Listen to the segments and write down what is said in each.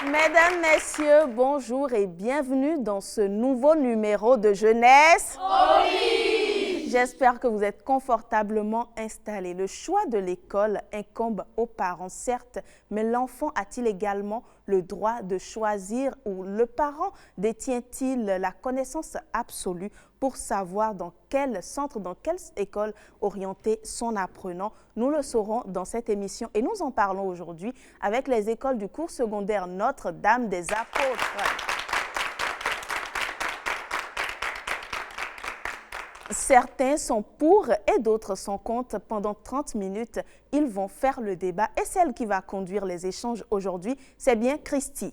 Mesdames, Messieurs, bonjour et bienvenue dans ce nouveau numéro de Jeunesse au lit. J'espère que vous êtes confortablement installés. Le choix de l'école incombe aux parents, certes, mais l'enfant a-t-il également le droit de choisir ou le parent détient-il la connaissance absolue pour savoir dans quel centre, dans quelle école orienter son apprenant? Nous le saurons dans cette émission et nous en parlons aujourd'hui avec les écoles du cours secondaire Notre-Dame des Apôtres. Certains sont pour et d'autres sont contre. Pendant 30 minutes, ils vont faire le débat et celle qui va conduire les échanges aujourd'hui, c'est bien Christy.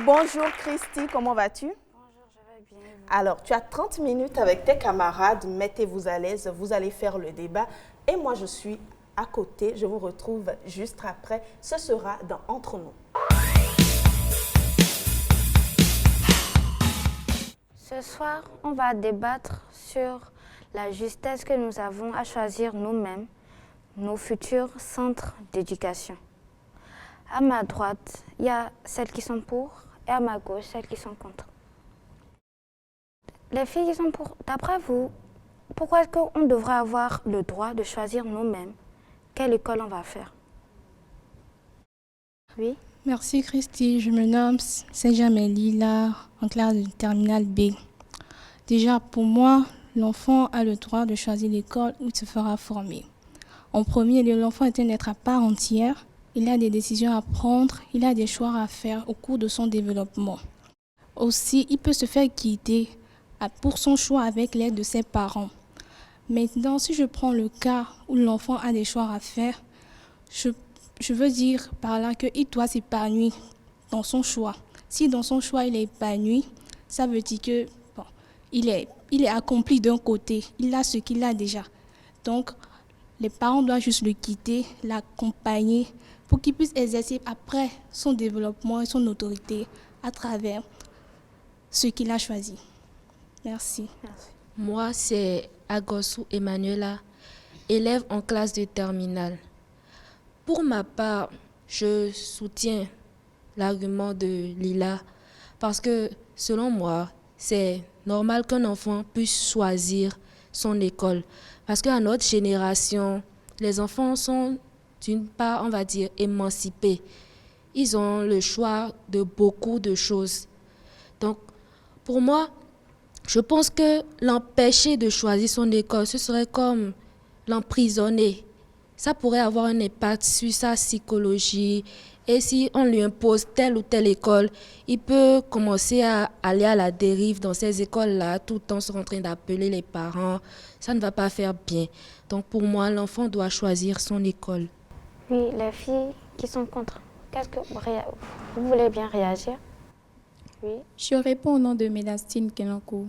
Bonjour Christy, comment vas-tu? Bonjour, je vais bien. Alors, tu as 30 minutes avec tes camarades, mettez-vous à l'aise, vous allez faire le débat et moi je suis à côté, je vous retrouve juste après, ce sera dans Entre nous. Ce soir, on va débattre sur la justesse que nous avons à choisir nous-mêmes nos futurs centres d'éducation. À ma droite, il y a celles qui sont pour et à ma gauche, celles qui sont contre. Les filles qui sont pour, d'après vous, pourquoi est-ce qu'on devrait avoir le droit de choisir nous-mêmes quelle école on va faire? Oui? Merci Christy, je me nomme Saint-Jamélie, là, en classe de terminale B. Déjà, pour moi, l'enfant a le droit de choisir l'école où il se fera former. En premier lieu, l'enfant est un être à part entière. Il a des décisions à prendre, il a des choix à faire au cours de son développement. Aussi, il peut se faire guider pour son choix avec l'aide de ses parents. Maintenant, si je prends le cas où l'enfant a des choix à faire, je veux dire par là qu'il doit s'épanouir dans son choix. Si dans son choix il est épanoui, ça veut dire que il est accompli d'un côté, il a ce qu'il a déjà. Donc, les parents doivent juste le guider, l'accompagner pour qu'il puisse exercer après son développement et son autorité à travers ce qu'il a choisi. Merci. Merci. Moi, c'est Agosu Emmanuela, élève en classe de terminale. Pour ma part, je soutiens l'argument de Lila parce que, selon moi, c'est normal qu'un enfant puisse choisir son école. Parce qu'à notre génération, les enfants sont, d'une part, on va dire, émancipés. Ils ont le choix de beaucoup de choses. Donc, pour moi, je pense que l'empêcher de choisir son école, ce serait comme l'emprisonner. Ça pourrait avoir un impact sur sa psychologie. Et si on lui impose telle ou telle école, il peut commencer à aller à la dérive dans ces écoles-là, tout le temps en train d'appeler les parents. Ça ne va pas faire bien. Donc pour moi, l'enfant doit choisir son école. Oui, les filles qui sont contre, qu'est-ce que vous voulez bien réagir? Oui. Je réponds au nom de Mélastine Kenanko.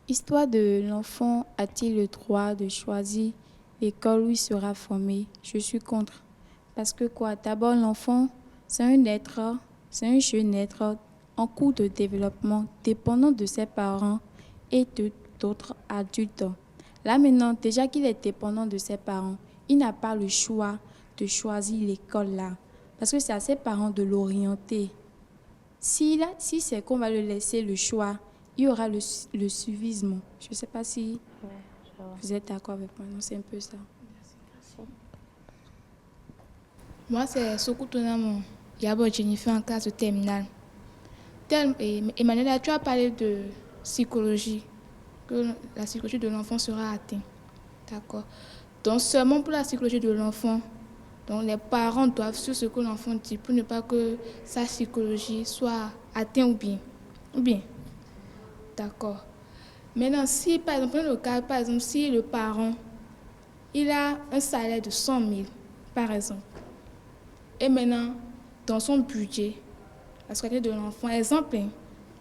Histoire de l'enfant a-t-il le droit de choisir l'école où il sera formé? Je suis contre. Parce que quoi? D'abord, l'enfant, c'est un jeune être en cours de développement, dépendant de ses parents et d'autres adultes. Là maintenant, déjà qu'il est dépendant de ses parents, il n'a pas le choix de choisir l'école là. Parce que c'est à ses parents de l'orienter. Si c'est qu'on va le laisser le choix, il y aura le suivisme. Je ne sais pas si vous êtes d'accord avec moi. Non, c'est un peu ça. Merci. Moi, c'est Sokutonamo Yabo Jennifer en classe de terminale. Emmanuel, tu as parlé de psychologie, que la psychologie de l'enfant sera atteinte. D'accord. Donc, seulement pour la psychologie de l'enfant, donc les parents doivent suivre ce que l'enfant dit pour ne pas que sa psychologie soit atteinte ou bien. D'accord. Maintenant, si par exemple, prenons le cas, par exemple, si le parent, il a un salaire de 100 000, par exemple, et maintenant, dans son budget, la scolarité de l'enfant, exemple,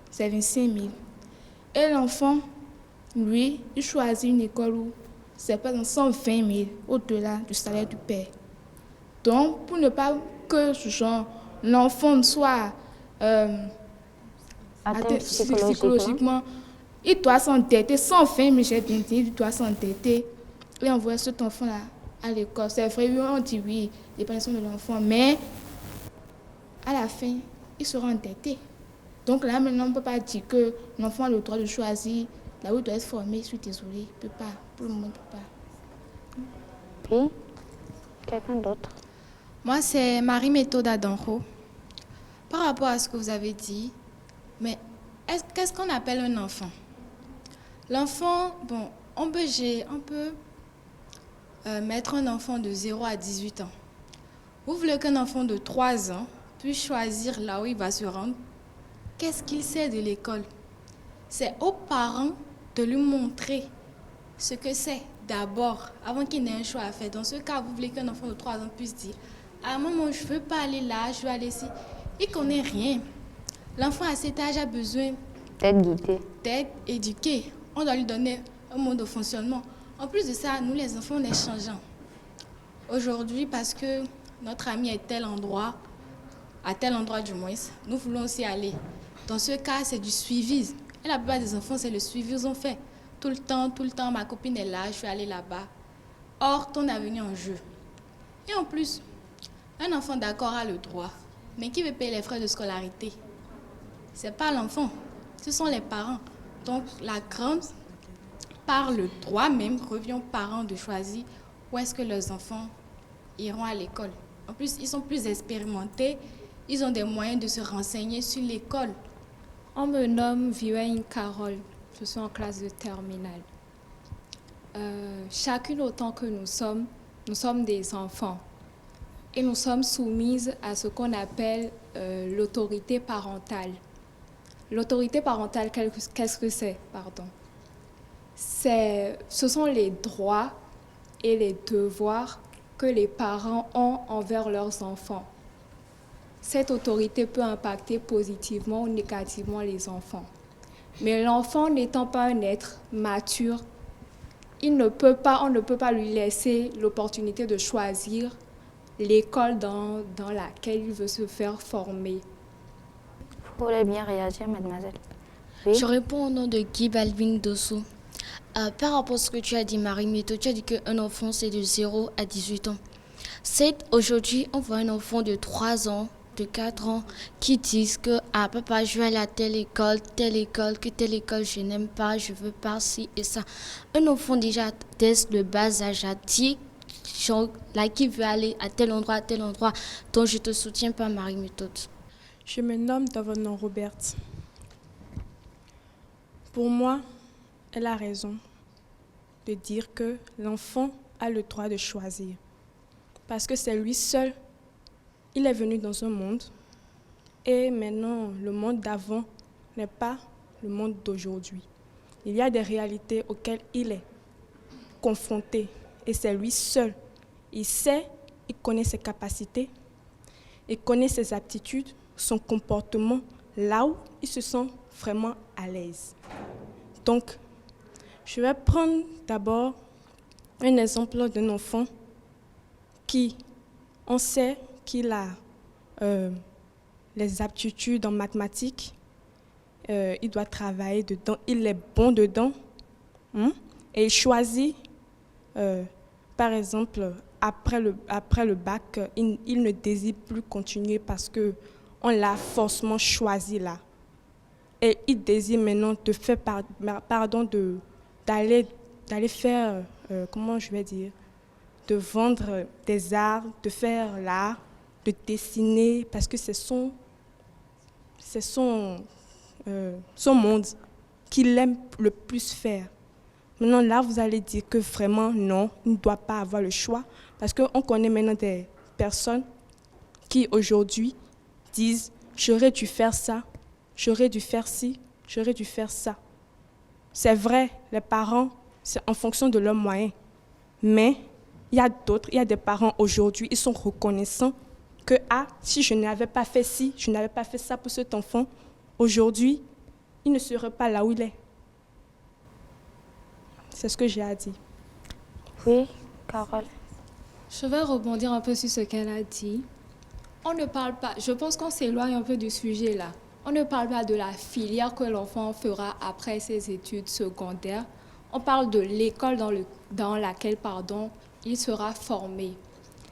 c'est 25 000. Et l'enfant, lui, il choisit une école où c'est par exemple 120 000 au-delà du salaire du père. Donc, pour ne pas que genre, l'enfant soit Atteint psychologiquement, il doit s'endetter, 120 000, j'ai bien dit, il doit s'endetter et envoyer cet enfant-là à l'école. C'est vrai, on dit oui, l'épanouissement de l'enfant, mais à la fin, il sera endetté. Donc là, maintenant, on ne peut pas dire que l'enfant a le droit de choisir là où il doit être formé. Je suis désolée, il ne peut pas. Pour le moment, il ne peut pas. Puis, quelqu'un d'autre? Moi, c'est Marie-Méthode Adanro. Par rapport à ce que vous avez dit, mais qu'est-ce qu'on appelle un enfant? L'enfant, bon, on peut mettre un enfant de 0 à 18 ans. Vous voulez qu'un enfant de 3 ans puisse choisir là où il va se rendre? Qu'est-ce qu'il sait de l'école? C'est aux parents de lui montrer ce que c'est d'abord, avant qu'il n'ait un choix à faire. Dans ce cas, vous voulez qu'un enfant de 3 ans puisse dire « Ah maman, je ne veux pas aller là, je veux aller ici ». Il ne connaît rien. L'enfant à cet âge a besoin d'être éduqué. On doit lui donner un mode de fonctionnement. En plus de ça, nous les enfants, on est changeants. Aujourd'hui, parce que notre ami est à tel endroit du moins, nous voulons aussi aller. Dans ce cas, c'est du suivi. Et la plupart des enfants, c'est le suivi qu'ils ont fait. Tout le temps, ma copine est là, je vais aller là-bas. Or, ton avenir en jeu. Et en plus, un enfant d'accord a le droit, mais qui veut payer les frais de scolarité? Ce n'est pas l'enfant, ce sont les parents. Donc, la grande, par le droit même, revient aux parents de choisir où est-ce que leurs enfants iront à l'école. En plus, ils sont plus expérimentés, ils ont des moyens de se renseigner sur l'école. On me nomme Violaine Carole, je suis en classe de terminale. Chacune autant que nous sommes des enfants et nous sommes soumises à ce qu'on appelle l'autorité parentale. L'autorité parentale, qu'est-ce que c'est, pardon? Ce sont les droits et les devoirs que les parents ont envers leurs enfants. Cette autorité peut impacter positivement ou négativement les enfants. Mais l'enfant n'étant pas un être mature, on ne peut pas lui laisser l'opportunité de choisir l'école dans laquelle il veut se faire former. Vous voulez bien réagir, mademoiselle? Oui. Je réponds au nom de Guy Balvin Dosso. Par rapport à ce que tu as dit, Marie-Méthode, tu as dit qu'un enfant, c'est de 0 à 18 ans. Aujourd'hui, on voit un enfant de 3 ans, de 4 ans, qui disent que « Ah, papa, je vais aller à telle école, que telle école, je n'aime pas, je veux pas ci et ça. » Un enfant déjà, dès le bas âge, a dit là, qui veut aller à tel endroit, donc je te soutiens pas, Marie-Méthode. Je me nomme Davonon Robert. Pour moi, elle a raison de dire que l'enfant a le droit de choisir. Parce que c'est lui seul. Il est venu dans un monde et maintenant, le monde d'avant n'est pas le monde d'aujourd'hui. Il y a des réalités auxquelles il est confronté et c'est lui seul. Il sait, il connaît ses capacités, il connaît ses aptitudes, son comportement, là où il se sent vraiment à l'aise. Donc, je vais prendre d'abord un exemple d'un enfant qui, on sait qu'il a les aptitudes en mathématiques, il doit travailler dedans, il est bon dedans, et il choisit, par exemple, après le bac, il ne désire plus continuer parce qu'on l'a forcément choisi là. Et il désire maintenant d'aller faire, comment je vais dire, de vendre des arts, de faire l'art, de dessiner, parce que c'est son monde qu'il aime le plus faire. Maintenant, là, vous allez dire que vraiment, non, il ne doit pas avoir le choix, parce qu'on connaît maintenant des personnes qui, aujourd'hui, disent « j'aurais dû faire ça, j'aurais dû faire ci, j'aurais dû faire ça ». c'est vrai, les parents, c'est en fonction de leurs moyens. Mais il y a des parents aujourd'hui, ils sont reconnaissants que, si je n'avais pas fait ci, je n'avais pas fait ça pour cet enfant, aujourd'hui, il ne serait pas là où il est. C'est ce que j'ai à dire. Oui, Carole. Je vais rebondir un peu sur ce qu'elle a dit. On ne parle pas, je pense qu'on s'éloigne un peu du sujet là. On ne parle pas de la filière que l'enfant fera après ses études secondaires. On parle de l'école dans laquelle il sera formé.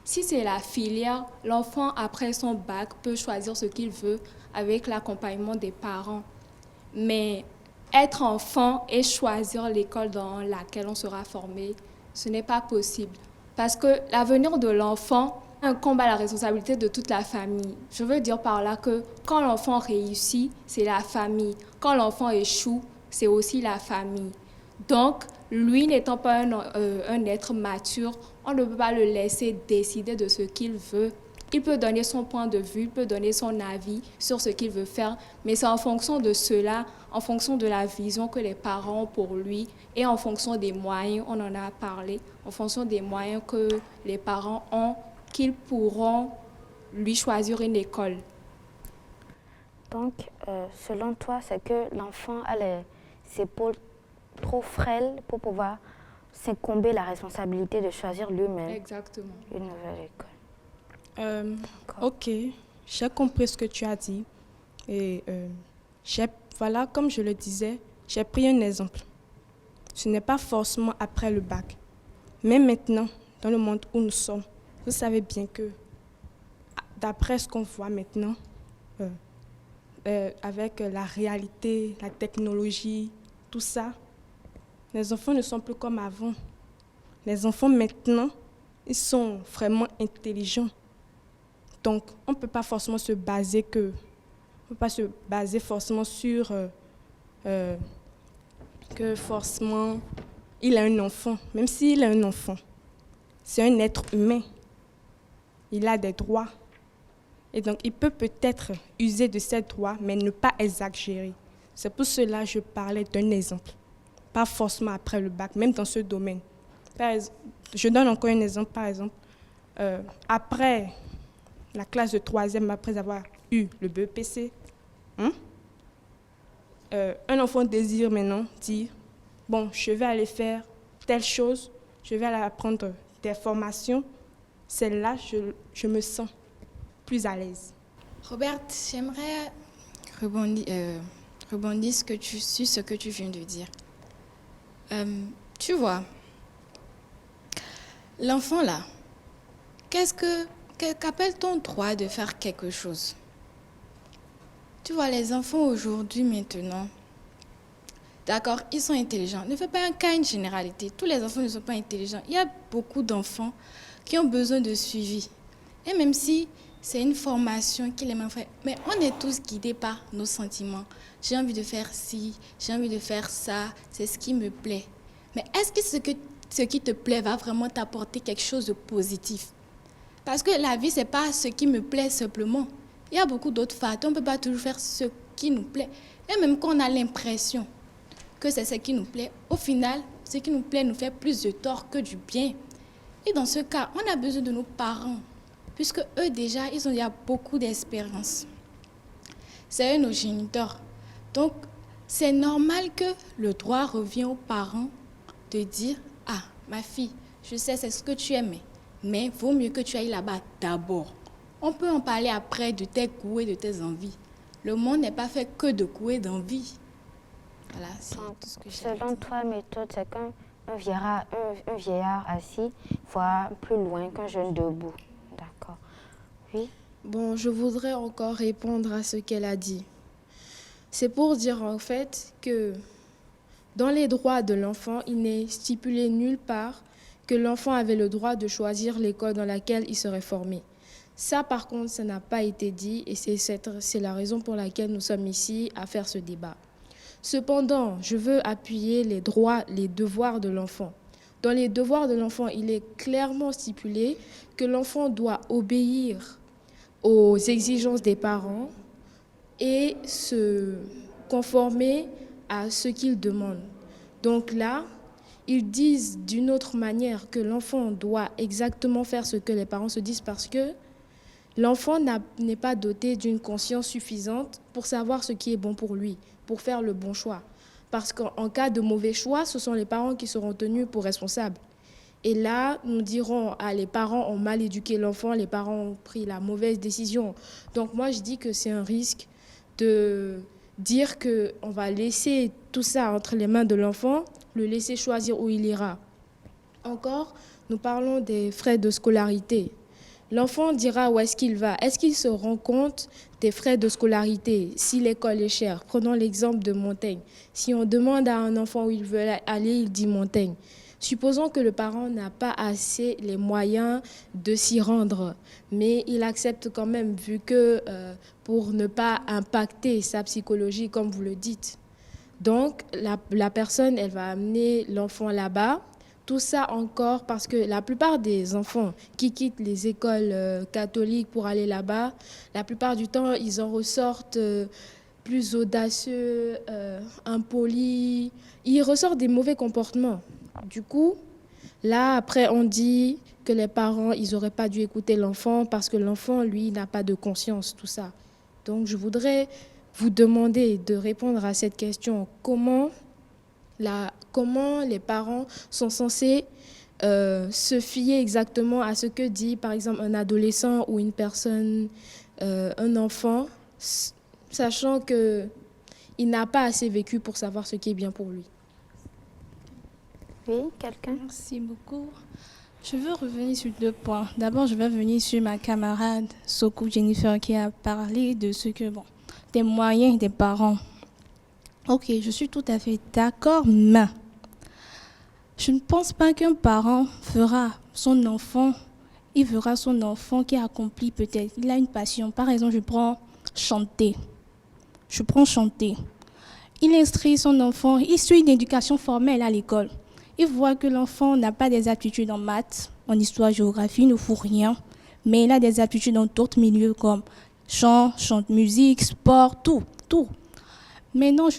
Si c'est la filière, l'enfant après son bac peut choisir ce qu'il veut avec l'accompagnement des parents. Mais être enfant et choisir l'école dans laquelle on sera formé, ce n'est pas possible. Parce que l'avenir de l'enfant incombe à la responsabilité de toute la famille. Je veux dire par là que quand l'enfant réussit, c'est la famille. Quand l'enfant échoue, c'est aussi la famille. Donc, lui n'étant pas un être mature, on ne peut pas le laisser décider de ce qu'il veut. Il peut donner son point de vue, il peut donner son avis sur ce qu'il veut faire, mais c'est en fonction de cela, en fonction de la vision que les parents ont pour lui et en fonction des moyens, on en a parlé, en fonction des moyens que les parents ont, qu'ils pourront lui choisir une école. Donc, selon toi, c'est que l'enfant a les épaules trop frêles pour pouvoir s'incomber la responsabilité de choisir lui-même Exactement. Une nouvelle école. Ok, j'ai compris ce que tu as dit. Et voilà, comme je le disais, j'ai pris un exemple. Ce n'est pas forcément après le bac. Mais maintenant, dans le monde où nous sommes, vous savez bien que, d'après ce qu'on voit maintenant, avec la réalité, la technologie, tout ça, les enfants ne sont plus comme avant. Les enfants maintenant, ils sont vraiment intelligents. Donc, on ne peut pas forcément se baser forcément sur que forcément il a un enfant. Même s'il a un enfant, c'est un être humain. Il a des droits. Et donc, il peut peut-être user de ses droits, mais ne pas exagérer. C'est pour cela que je parlais d'un exemple. Pas forcément après le bac, même dans ce domaine. Je donne encore un exemple, par exemple. Après la classe de 3e, après avoir eu le BEPC, un enfant désire maintenant dire, bon, je vais aller faire telle chose, je vais aller apprendre des formations. C'est là que je me sens plus à l'aise. Robert, j'aimerais rebondir sur ce que tu viens de dire. Tu vois, l'enfant là, qu'appelle ton droit de faire quelque chose? Tu vois, les enfants aujourd'hui, maintenant, d'accord, ils sont intelligents. Ne fais pas un cas, une généralité. Tous les enfants ne sont pas intelligents. Il y a beaucoup d'enfants qui ont besoin de suivi. Et même si c'est une formation qu'ils aiment faire, mais on est tous guidés par nos sentiments. J'ai envie de faire ci, j'ai envie de faire ça, c'est ce qui me plaît. Mais est-ce que ce qui te plaît va vraiment t'apporter quelque chose de positif? Parce que la vie, ce n'est pas ce qui me plaît simplement. Il y a beaucoup d'autres facteurs. On ne peut pas toujours faire ce qui nous plaît. Et même quand on a l'impression que c'est ce qui nous plaît, au final, ce qui nous plaît nous fait plus de tort que du bien. Et dans ce cas, on a besoin de nos parents, puisque eux déjà, ils ont déjà beaucoup d'expérience. C'est eux nos géniteurs. Donc, c'est normal que le droit revient aux parents de dire « Ah, ma fille, je sais, c'est ce que tu aimais, mais vaut mieux que tu ailles là-bas d'abord. » On peut en parler après de tes goûts et de tes envies. Le monde n'est pas fait que de goûts et d'envies. Voilà, c'est tout ce que j'ai. Selon toi, méthode, c'est qu'un vieillard assis voit plus loin qu'un jeune debout. D'accord. Oui. Bon, je voudrais encore répondre à ce qu'elle a dit. C'est pour dire en fait que dans les droits de l'enfant, il n'est stipulé nulle part que l'enfant avait le droit de choisir l'école dans laquelle il serait formé. Ça, par contre, ça n'a pas été dit et c'est la raison pour laquelle nous sommes ici à faire ce débat. Cependant, je veux appuyer les droits, les devoirs de l'enfant. Dans les devoirs de l'enfant, il est clairement stipulé que l'enfant doit obéir aux exigences des parents et se conformer à ce qu'ils demandent. Donc là, ils disent d'une autre manière que l'enfant doit exactement faire ce que les parents se disent parce que l'enfant n'est pas doté d'une conscience suffisante pour savoir ce qui est bon pour lui, pour faire le bon choix. Parce qu'en cas de mauvais choix, ce sont les parents qui seront tenus pour responsables. Et là, nous dirons, les parents ont mal éduqué l'enfant, les parents ont pris la mauvaise décision. Donc moi, je dis que c'est un risque de dire qu'on va laisser tout ça entre les mains de l'enfant, le laisser choisir où il ira. Encore, nous parlons des frais de scolarité. L'enfant dira où est-ce qu'il va. Est-ce qu'il se rend compte des frais de scolarité si l'école est chère? Prenons l'exemple de Montaigne. Si on demande à un enfant où il veut aller, il dit Montaigne. Supposons que le parent n'a pas assez les moyens de s'y rendre, mais il accepte quand même, vu que pour ne pas impacter sa psychologie, comme vous le dites. Donc, la personne, elle va amener l'enfant là-bas. Tout ça encore parce que la plupart des enfants qui quittent les écoles catholiques pour aller là-bas, la plupart du temps, ils en ressortent plus audacieux, impolis. Ils ressortent des mauvais comportements. Du coup, là, après, on dit que les parents, ils n'auraient pas dû écouter l'enfant parce que l'enfant, lui, n'a pas de conscience, tout ça. Donc, je voudrais vous demander de répondre à cette question. Comment les parents sont censés se fier exactement à ce que dit, par exemple, un adolescent ou une personne, un enfant, sachant qu'il n'a pas assez vécu pour savoir ce qui est bien pour lui. Oui, quelqu'un? Merci beaucoup. Je veux revenir sur 2 points. D'abord, je vais revenir sur ma camarade Sokou Jennifer qui a parlé de ce que, des moyens des parents. Ok, je suis tout à fait d'accord, mais je ne pense pas qu'un parent verra son enfant qui accomplit peut-être, il a une passion. Par exemple, je prends chanter. Il instruit son enfant, il suit une éducation formelle à l'école. Il voit que l'enfant n'a pas des aptitudes en maths, en histoire, géographie, il ne fout rien, mais il a des aptitudes dans d'autres milieux comme chant, musique, sport, tout. Mais non,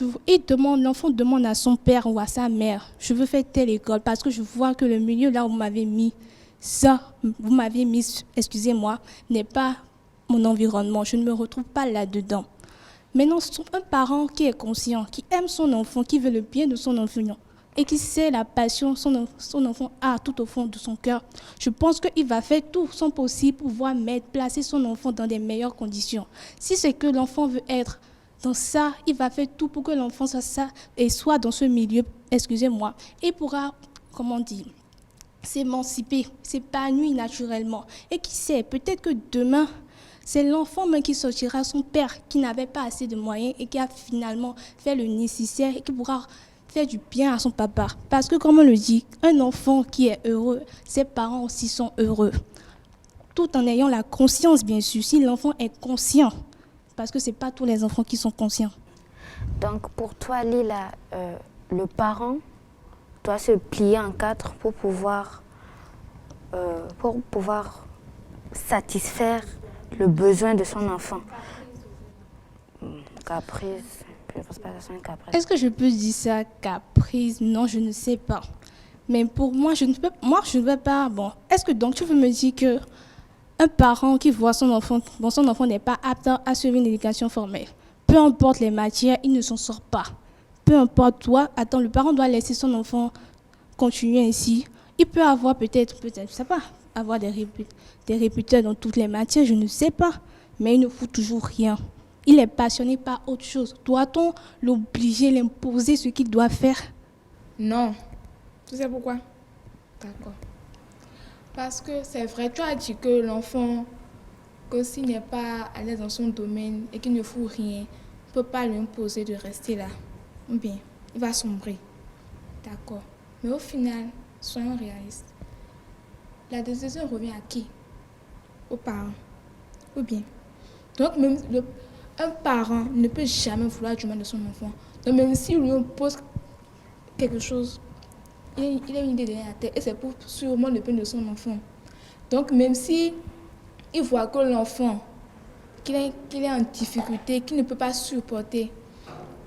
l'enfant demande à son père ou à sa mère, je veux faire telle école parce que je vois que le milieu là où vous m'avez mis, excusez-moi, n'est pas mon environnement, je ne me retrouve pas là-dedans. Maintenant, un parent qui est conscient, qui aime son enfant, qui veut le bien de son enfant et qui sait la passion son enfant a tout au fond de son cœur, je pense qu'il va faire tout son possible pour pouvoir placer son enfant dans des meilleures conditions. Si c'est que l'enfant veut être dans ça, il va faire tout pour que l'enfant soit ça et soit dans ce milieu, et pourra, s'émanciper, s'épanouir naturellement. Et qui sait, peut-être que demain, c'est l'enfant même qui sortira son père qui n'avait pas assez de moyens et qui a finalement fait le nécessaire et qui pourra faire du bien à son papa. Parce que, comme on le dit, un enfant qui est heureux, ses parents aussi sont heureux. Tout en ayant la conscience, bien sûr, si l'enfant est conscient. Parce que ce n'est pas tous les enfants qui sont conscients. Donc, pour toi, Lila, le parent doit se plier en 4 pour pouvoir satisfaire le besoin de son enfant. Caprice. Je pense pas que ça soit une caprice. Est-ce que je peux dire ça, caprice? Non, je ne sais pas. Mais pour moi, je ne veux pas. Bon, est-ce que donc tu veux me dire que un parent qui voit son enfant n'est pas apte à suivre une éducation formelle, peu importe les matières, il ne s'en sort pas. Peu importe le parent doit laisser son enfant continuer ainsi. Il peut avoir peut-être, je sais pas, avoir des réputeurs dans toutes les matières, je ne sais pas, mais il ne fout toujours rien. Il est passionné par autre chose. Doit-on l'obliger, l'imposer ce qu'il doit faire? Non. Tu sais pourquoi? D'accord. Parce que c'est vrai, tu as dit que l'enfant, que s'il n'est pas à l'aise dans son domaine et qu'il ne fout rien, ne peut pas lui imposer de rester là. Ou bien, il va sombrer. D'accord. Mais au final, soyons réalistes. La décision revient à qui? Aux parents. Ou bien. Donc, même un parent ne peut jamais vouloir du mal de son enfant. Donc, même s'il lui impose quelque chose, il a une idée derrière la tête et c'est pour sûrement le bien de son enfant. Donc, même si il voit que l'enfant, qu'il est en difficulté, qu'il ne peut pas supporter,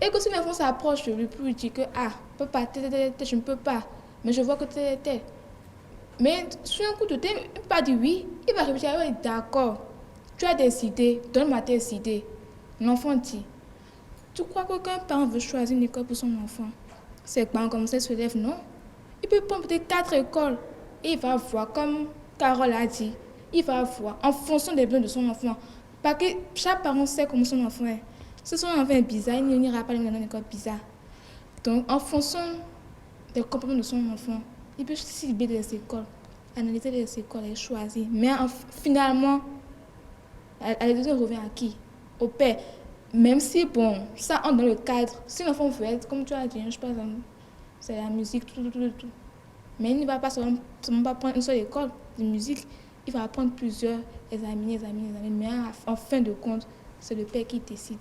Et que si l'enfant s'approche de lui pour lui dire que papa, je ne peux pas, mais je vois que t'es. Mais sur un coup de tête, il ne peut pas dire oui. Il va réfléchir, oui, d'accord. Tu as des idées, donne-moi tes idées. L'enfant dit, tu crois qu'aucun parent veut choisir une école pour son enfant? Ses parents comme ça se lèvent, non. Il peut prendre peut-être 4 écoles. Et il va voir, comme Carole a dit, il va voir en fonction des besoins de son enfant. Parce que chaque parent sait comment son enfant est. Si son enfant est bizarre, il n'ira pas dans une école bizarre. Donc, en fonction des comportements de son enfant, il peut cibler des écoles, analyser les écoles et choisir. Mais finalement, la décision revient à qui? Au père. Même si, bon, ça entre dans le cadre. Si l'enfant veut être, comme tu as dit, je sais pas, c'est la musique, tout. Mais il ne va pas seulement pas prendre une seule école de musique. Il va apprendre plusieurs, examiner. Mais en fin de compte, c'est le père qui décide.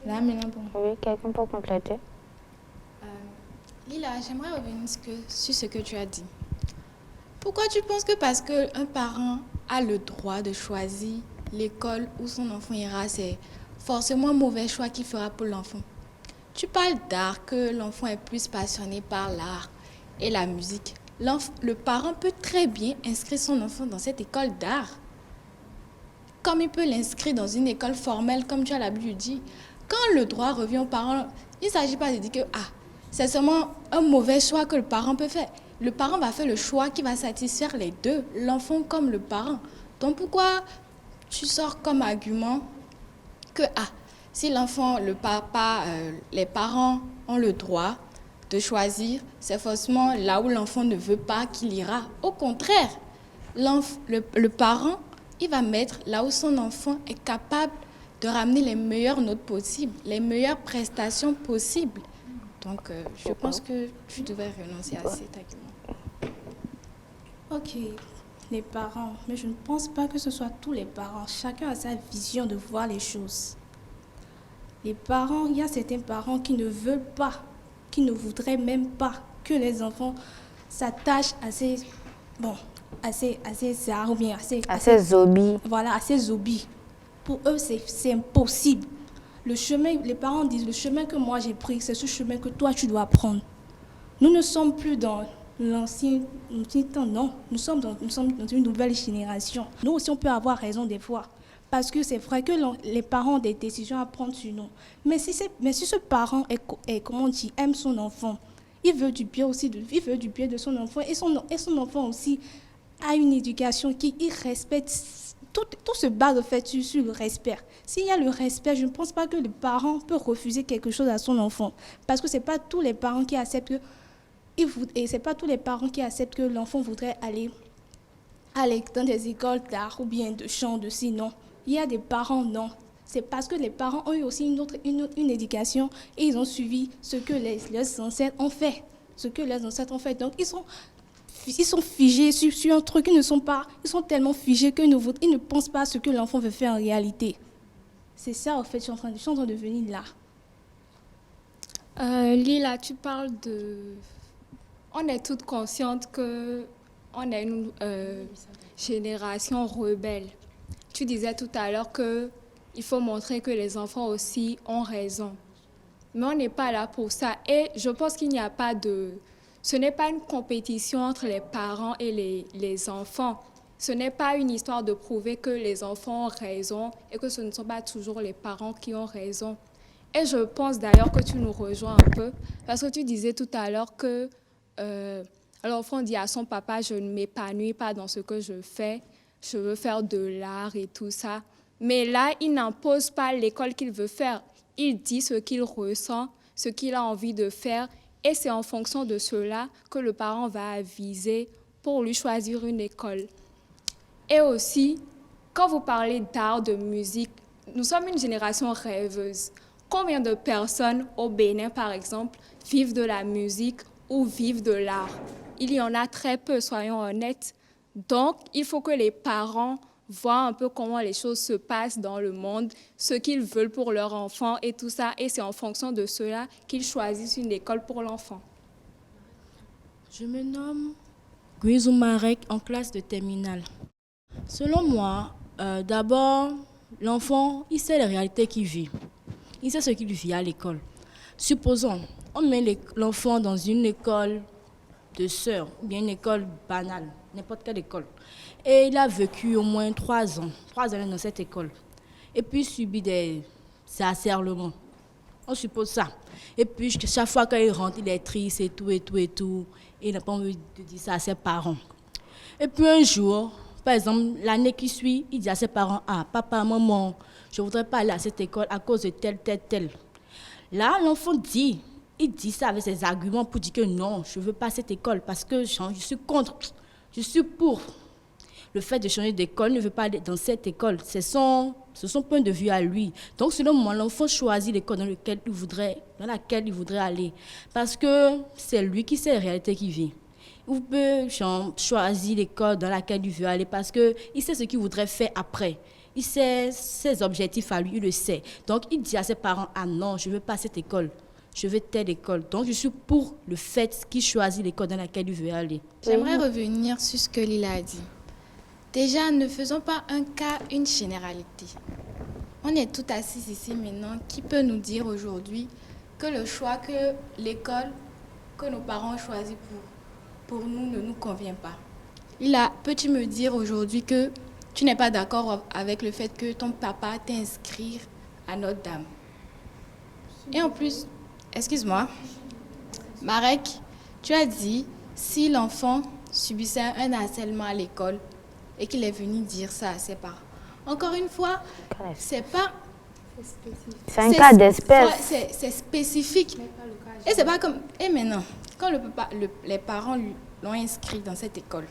Là, maintenant, bon. Oui, quelqu'un pour compléter? Lila, j'aimerais revenir sur ce que tu as dit. Pourquoi tu penses que parce qu'un parent a le droit de choisir l'école où son enfant ira, c'est forcément un mauvais choix qu'il fera pour l'enfant? Tu parles d'art, que l'enfant est plus passionné par l'art et la musique. Le parent peut très bien inscrire son enfant dans cette école d'art. Comme il peut l'inscrire dans une école formelle, comme tu as l'habitude de dire. Quand le droit revient aux parents, il ne s'agit pas de dire que c'est seulement un mauvais choix que le parent peut faire. Le parent va faire le choix qui va satisfaire les deux, l'enfant comme le parent. Donc pourquoi tu sors comme argument que si l'enfant, le papa, les parents ont le droit de choisir, c'est forcément là où l'enfant ne veut pas qu'il ira. Au contraire, le parent, il va mettre là où son enfant est capable de ramener les meilleures notes possibles, les meilleures prestations possibles. Donc, je pense que tu devrais renoncer à cet argument. Ok, les parents, mais je ne pense pas que ce soit tous les parents. Chacun a sa vision de voir les choses. Les parents, il y a certains parents qui ne veulent pas, qui ne voudraient même pas que les enfants s'attachent à ces arts ou bien à ces zombies. Voilà, à ces zombies. Pour eux, c'est impossible. Le chemin, les parents disent, le chemin que moi j'ai pris, c'est ce chemin que toi tu dois prendre. Nous ne sommes plus dans l'ancien temps, non. Nous sommes dans une nouvelle génération. Nous aussi, on peut avoir raison des fois. Parce que c'est vrai que les parents ont des décisions à prendre sur nous. Mais si ce parent aime son enfant, il veut du bien aussi, il veut du bien de son enfant. Et son enfant aussi a une éducation qui respecte. Tout se base en fait sur le respect. S'il y a le respect, je ne pense pas que le parent peut refuser quelque chose à son enfant. Parce que ce n'est pas tous les parents qui acceptent que l'enfant voudrait aller dans des écoles d'art ou bien de chant, de ci, non. Il y a des parents, non. C'est parce que les parents ont eu aussi une éducation et ils ont suivi ce que leurs ancêtres ont fait. Donc, ils sont figés sur un truc, ils sont tellement figés qu'ils ne pensent pas à ce que l'enfant veut faire en réalité. C'est ça, en fait, je suis en train de venir là. Lila, tu parles de... On est toutes conscientes qu'on est une génération rebelle. Tu disais tout à l'heure qu'il faut montrer que les enfants aussi ont raison. Mais on n'est pas là pour ça. Et je pense qu'il n'y a pas de... Ce n'est pas une compétition entre les parents et les enfants. Ce n'est pas une histoire de prouver que les enfants ont raison et que ce ne sont pas toujours les parents qui ont raison. Et je pense d'ailleurs que tu nous rejoins un peu parce que tu disais tout à l'heure que l'enfant dit à son papa « je ne m'épanouis pas dans ce que je fais, je veux faire de l'art et tout ça ». Mais là, il n'impose pas l'école qu'il veut faire. Il dit ce qu'il ressent, ce qu'il a envie de faire. Et c'est en fonction de cela que le parent va aviser pour lui choisir une école. Et aussi, quand vous parlez d'art, de musique, nous sommes une génération rêveuse. Combien de personnes au Bénin, par exemple, vivent de la musique ou vivent de l'art? Il y en a très peu, soyons honnêtes. Donc, il faut que les parents voient un peu comment les choses se passent dans le monde, ce qu'ils veulent pour leur enfant et tout ça. Et c'est en fonction de cela qu'ils choisissent une école pour l'enfant. Je me nomme Guizou Marek, en classe de terminale. Selon moi, d'abord, l'enfant, il sait les réalités qu'il vit. il sait ce qu'il vit à l'école. Supposons, on met l'enfant dans une école de sœurs, ou bien une école banale, n'importe quelle école. Et il a vécu au moins 3 ans dans cette école. Et puis il subit des harcèlements. On suppose ça. Et puis chaque fois qu'il rentre, il est triste et tout. Et il n'a pas envie de dire ça à ses parents. Et puis un jour, par exemple, l'année qui suit, il dit à ses parents, ah, papa, maman, je ne voudrais pas aller à cette école à cause de tel. Là, l'enfant dit ça avec ses arguments pour dire que non, je ne veux pas à cette école parce que je suis contre, je suis pour. Le fait de changer d'école, ne veut pas aller dans cette école. C'est son point de vue à lui. Donc, selon moi, l'enfant choisit l'école dans laquelle il voudrait aller. Parce que c'est lui qui sait la réalité qu'il vit. Il peut choisir l'école dans laquelle il veut aller parce qu'il sait ce qu'il voudrait faire après. Il sait ses objectifs à lui, il le sait. Donc, il dit à ses parents, ah non, je ne veux pas cette école. Je veux telle école. Donc, je suis pour le fait qu'il choisit l'école dans laquelle il veut aller. J'aimerais revenir sur ce que Lila a dit. Déjà, ne faisons pas un cas, une généralité. On est tout assis ici maintenant. Qui peut nous dire aujourd'hui que le choix que l'école que nos parents ont choisi pour nous ne nous convient pas? Lila, peux-tu me dire aujourd'hui que tu n'es pas d'accord avec le fait que ton papa t'inscrire à Notre-Dame? Et en plus, excuse-moi, Marek, tu as dit si l'enfant subissait un harcèlement à l'école et qu'il est venu dire ça à ses parents. Encore une fois, c'est pas... C'est un cas d'espèce. C'est spécifique. Et c'est pas comme... Et maintenant, quand les parents l'ont inscrit dans cette école,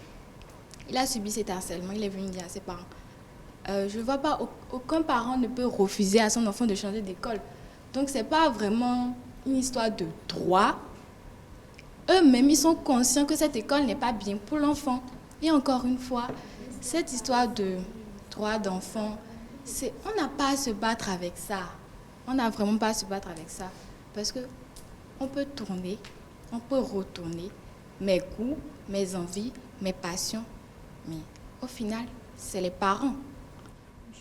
il a subi cet harcèlement, il est venu dire à ses parents. Je ne vois pas, aucun parent ne peut refuser à son enfant de changer d'école. Donc, ce n'est pas vraiment une histoire de droit. Eux-mêmes, ils sont conscients que cette école n'est pas bien pour l'enfant. Et encore une fois, cette histoire de droit d'enfant, on n'a pas à se battre avec ça. On n'a vraiment pas à se battre avec ça. Parce qu'on peut tourner, on peut retourner mes goûts, mes envies, mes passions. Mais au final, c'est les parents.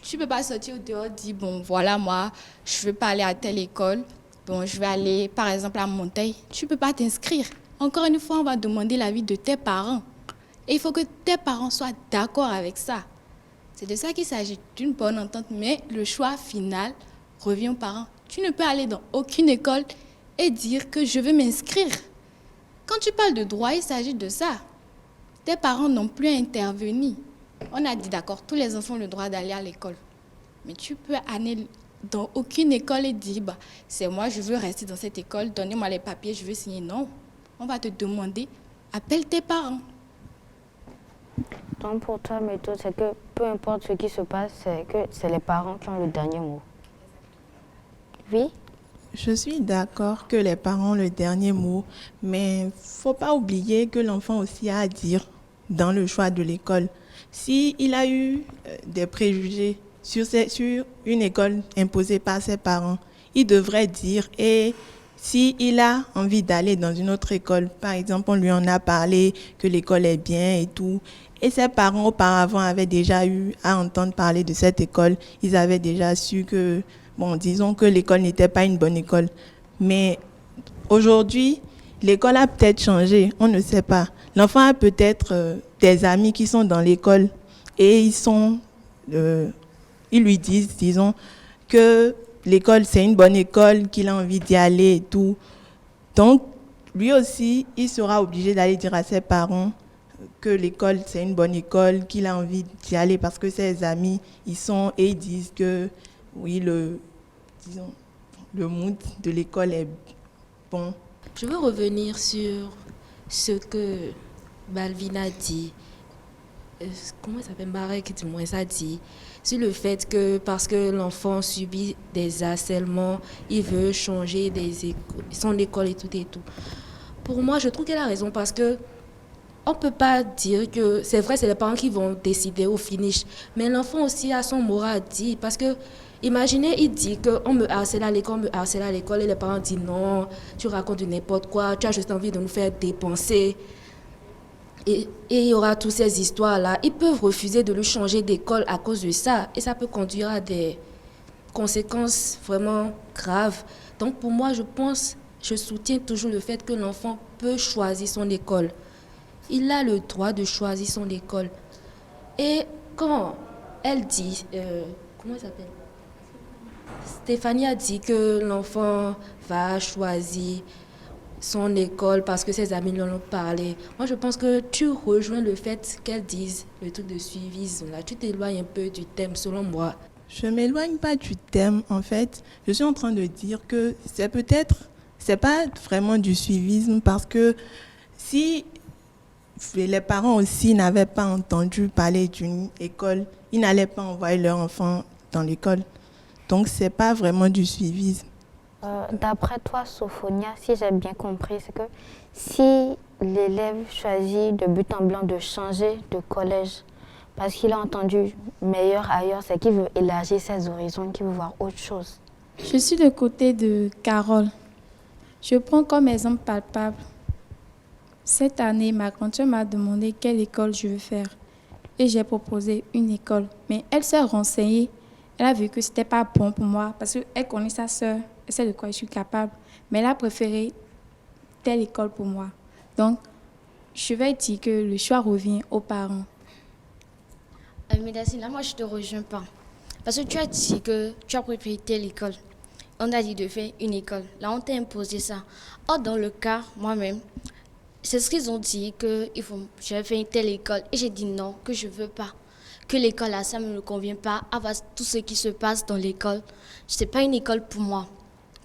Tu ne peux pas sortir au dehors et dire, bon, voilà, moi, je ne veux pas aller à telle école. Bon, je vais aller, par exemple, à Monteil. Tu ne peux pas t'inscrire. Encore une fois, on va demander l'avis de tes parents. Et il faut que tes parents soient d'accord avec ça. C'est de ça qu'il s'agit, d'une bonne entente. Mais le choix final revient aux parents. Tu ne peux aller dans aucune école et dire que je veux m'inscrire. Quand tu parles de droit, il s'agit de ça. Tes parents n'ont plus à intervenir. On a dit d'accord, tous les enfants ont le droit d'aller à l'école. Mais tu peux aller dans aucune école et dire, c'est moi, je veux rester dans cette école, donnez-moi les papiers, je veux signer. Non, on va te demander, appelle tes parents. Donc pour toi, méthode, c'est que peu importe ce qui se passe, c'est que c'est les parents qui ont le dernier mot. Oui? Je suis d'accord que les parents ont le dernier mot, mais il ne faut pas oublier que l'enfant aussi a à dire dans le choix de l'école. S'il a eu des préjugés sur une école imposée par ses parents, il devrait dire. Et s'il a envie d'aller dans une autre école, par exemple, on lui en a parlé que l'école est bien et tout, et ses parents auparavant avaient déjà eu à entendre parler de cette école, ils avaient déjà su que, bon, disons que l'école n'était pas une bonne école. Mais aujourd'hui, l'école a peut-être changé, on ne sait pas. L'enfant a peut-être des amis qui sont dans l'école et ils lui disent, disons, que l'école c'est une bonne école, qu'il a envie d'y aller et tout. Donc, lui aussi, il sera obligé d'aller dire à ses parents que l'école c'est une bonne école, qu'il a envie d'y aller parce que ses amis y sont et ils disent que oui, le mood de l'école est bon. Je veux revenir sur ce que Balvin a dit. Comment ça s'appelle? Marek, du moins, ça dit. Sur le fait que parce que l'enfant subit des harcèlements, il veut changer son école et tout et tout. Pour moi, je trouve qu'elle a raison parce que on ne peut pas dire que c'est vrai, c'est les parents qui vont décider au finish. Mais l'enfant aussi a son mot à dire parce que imaginez, il dit qu'on me harcèle à l'école, et les parents disent non, tu racontes du n'importe quoi, tu as juste envie de nous faire dépenser. Et il y aura toutes ces histoires-là. Ils peuvent refuser de lui changer d'école à cause de ça. Et ça peut conduire à des conséquences vraiment graves. Donc pour moi, je soutiens toujours le fait que l'enfant peut choisir son école. Il a le droit de choisir son école. Et quand elle dit, comment elle s'appelle? Stéphanie a dit que l'enfant va choisir son école parce que ses amis lui en ont parlé. Moi, je pense que tu rejoins le fait qu'elle dise le truc de suivisme. Là, tu t'éloignes un peu du thème, selon moi. Je ne m'éloigne pas du thème, en fait. Je suis en train de dire que c'est pas vraiment du suivisme parce que si les parents aussi n'avaient pas entendu parler d'une école, ils n'allaient pas envoyer leur enfant dans l'école. Donc, ce n'est pas vraiment du suivisme. D'après toi, Sophonia, si j'ai bien compris, c'est que si l'élève choisit de but en blanc de changer de collège parce qu'il a entendu meilleur ailleurs, c'est qu'il veut élargir ses horizons, qu'il veut voir autre chose. Je suis de côté de Carole. Je prends comme exemple palpable. Cette année, ma grand-mère m'a demandé quelle école je veux faire. Et j'ai proposé une école. Mais elle s'est renseignée. Elle a vu que ce n'était pas bon pour moi parce qu'elle connaît sa sœur. Elle sait de quoi je suis capable. Mais elle a préféré telle école pour moi. Donc, je vais dire que le choix revient aux parents. Mais là, moi, je ne te rejoins pas. Parce que tu as dit que tu as préféré telle école. On a dit de faire une école. Là, on t'a imposé ça. Or, dans le cas, moi-même, c'est ce qu'ils ont dit, que je vais faire une telle école. Et j'ai dit non, que je ne veux pas. Que l'école, là, ça ne me convient pas. Avec tout ce qui se passe dans l'école, ce n'est pas une école pour moi.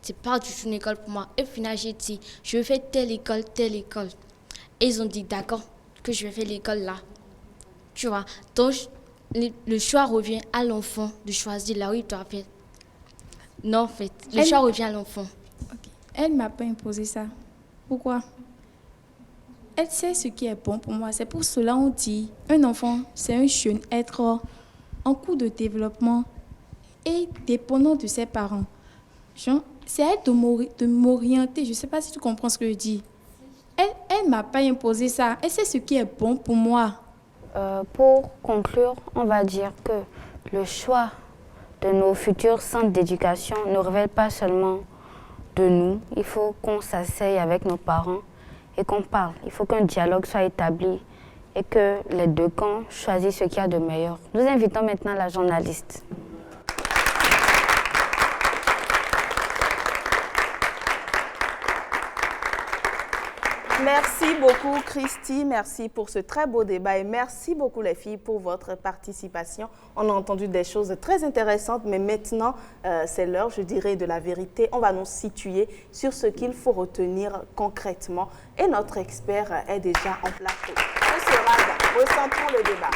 Ce n'est pas du tout une école pour moi. Et au final, j'ai dit, je veux faire telle école, telle école. Et ils ont dit, d'accord, que je vais faire l'école là. Tu vois, donc le choix revient à l'enfant de choisir là où il doit faire. Non, en fait, le choix revient à l'enfant. Okay. Elle ne m'a pas imposé ça. Pourquoi? Elle sait ce qui est bon pour moi. C'est pour cela qu'on dit, un enfant, c'est un jeune être en cours de développement et dépendant de ses parents. C'est à elle de m'orienter. Je ne sais pas si tu comprends ce que je dis. Elle ne m'a pas imposé ça. Elle sait ce qui est bon pour moi. Pour conclure, on va dire que le choix de nos futurs centres d'éducation ne révèle pas seulement de nous. Il faut qu'on s'asseye avec nos parents et qu'on parle. Il faut qu'un dialogue soit établi et que les deux camps choisissent ce qu'il y a de meilleur. Nous invitons maintenant la journaliste. Merci beaucoup Christy, merci pour ce très beau débat et merci beaucoup les filles pour votre participation. On a entendu des choses très intéressantes, mais maintenant c'est l'heure, je dirais, de la vérité. On va nous situer sur ce qu'il faut retenir concrètement et notre expert est déjà en plateau. Monsieur Raga, ressentons le débat.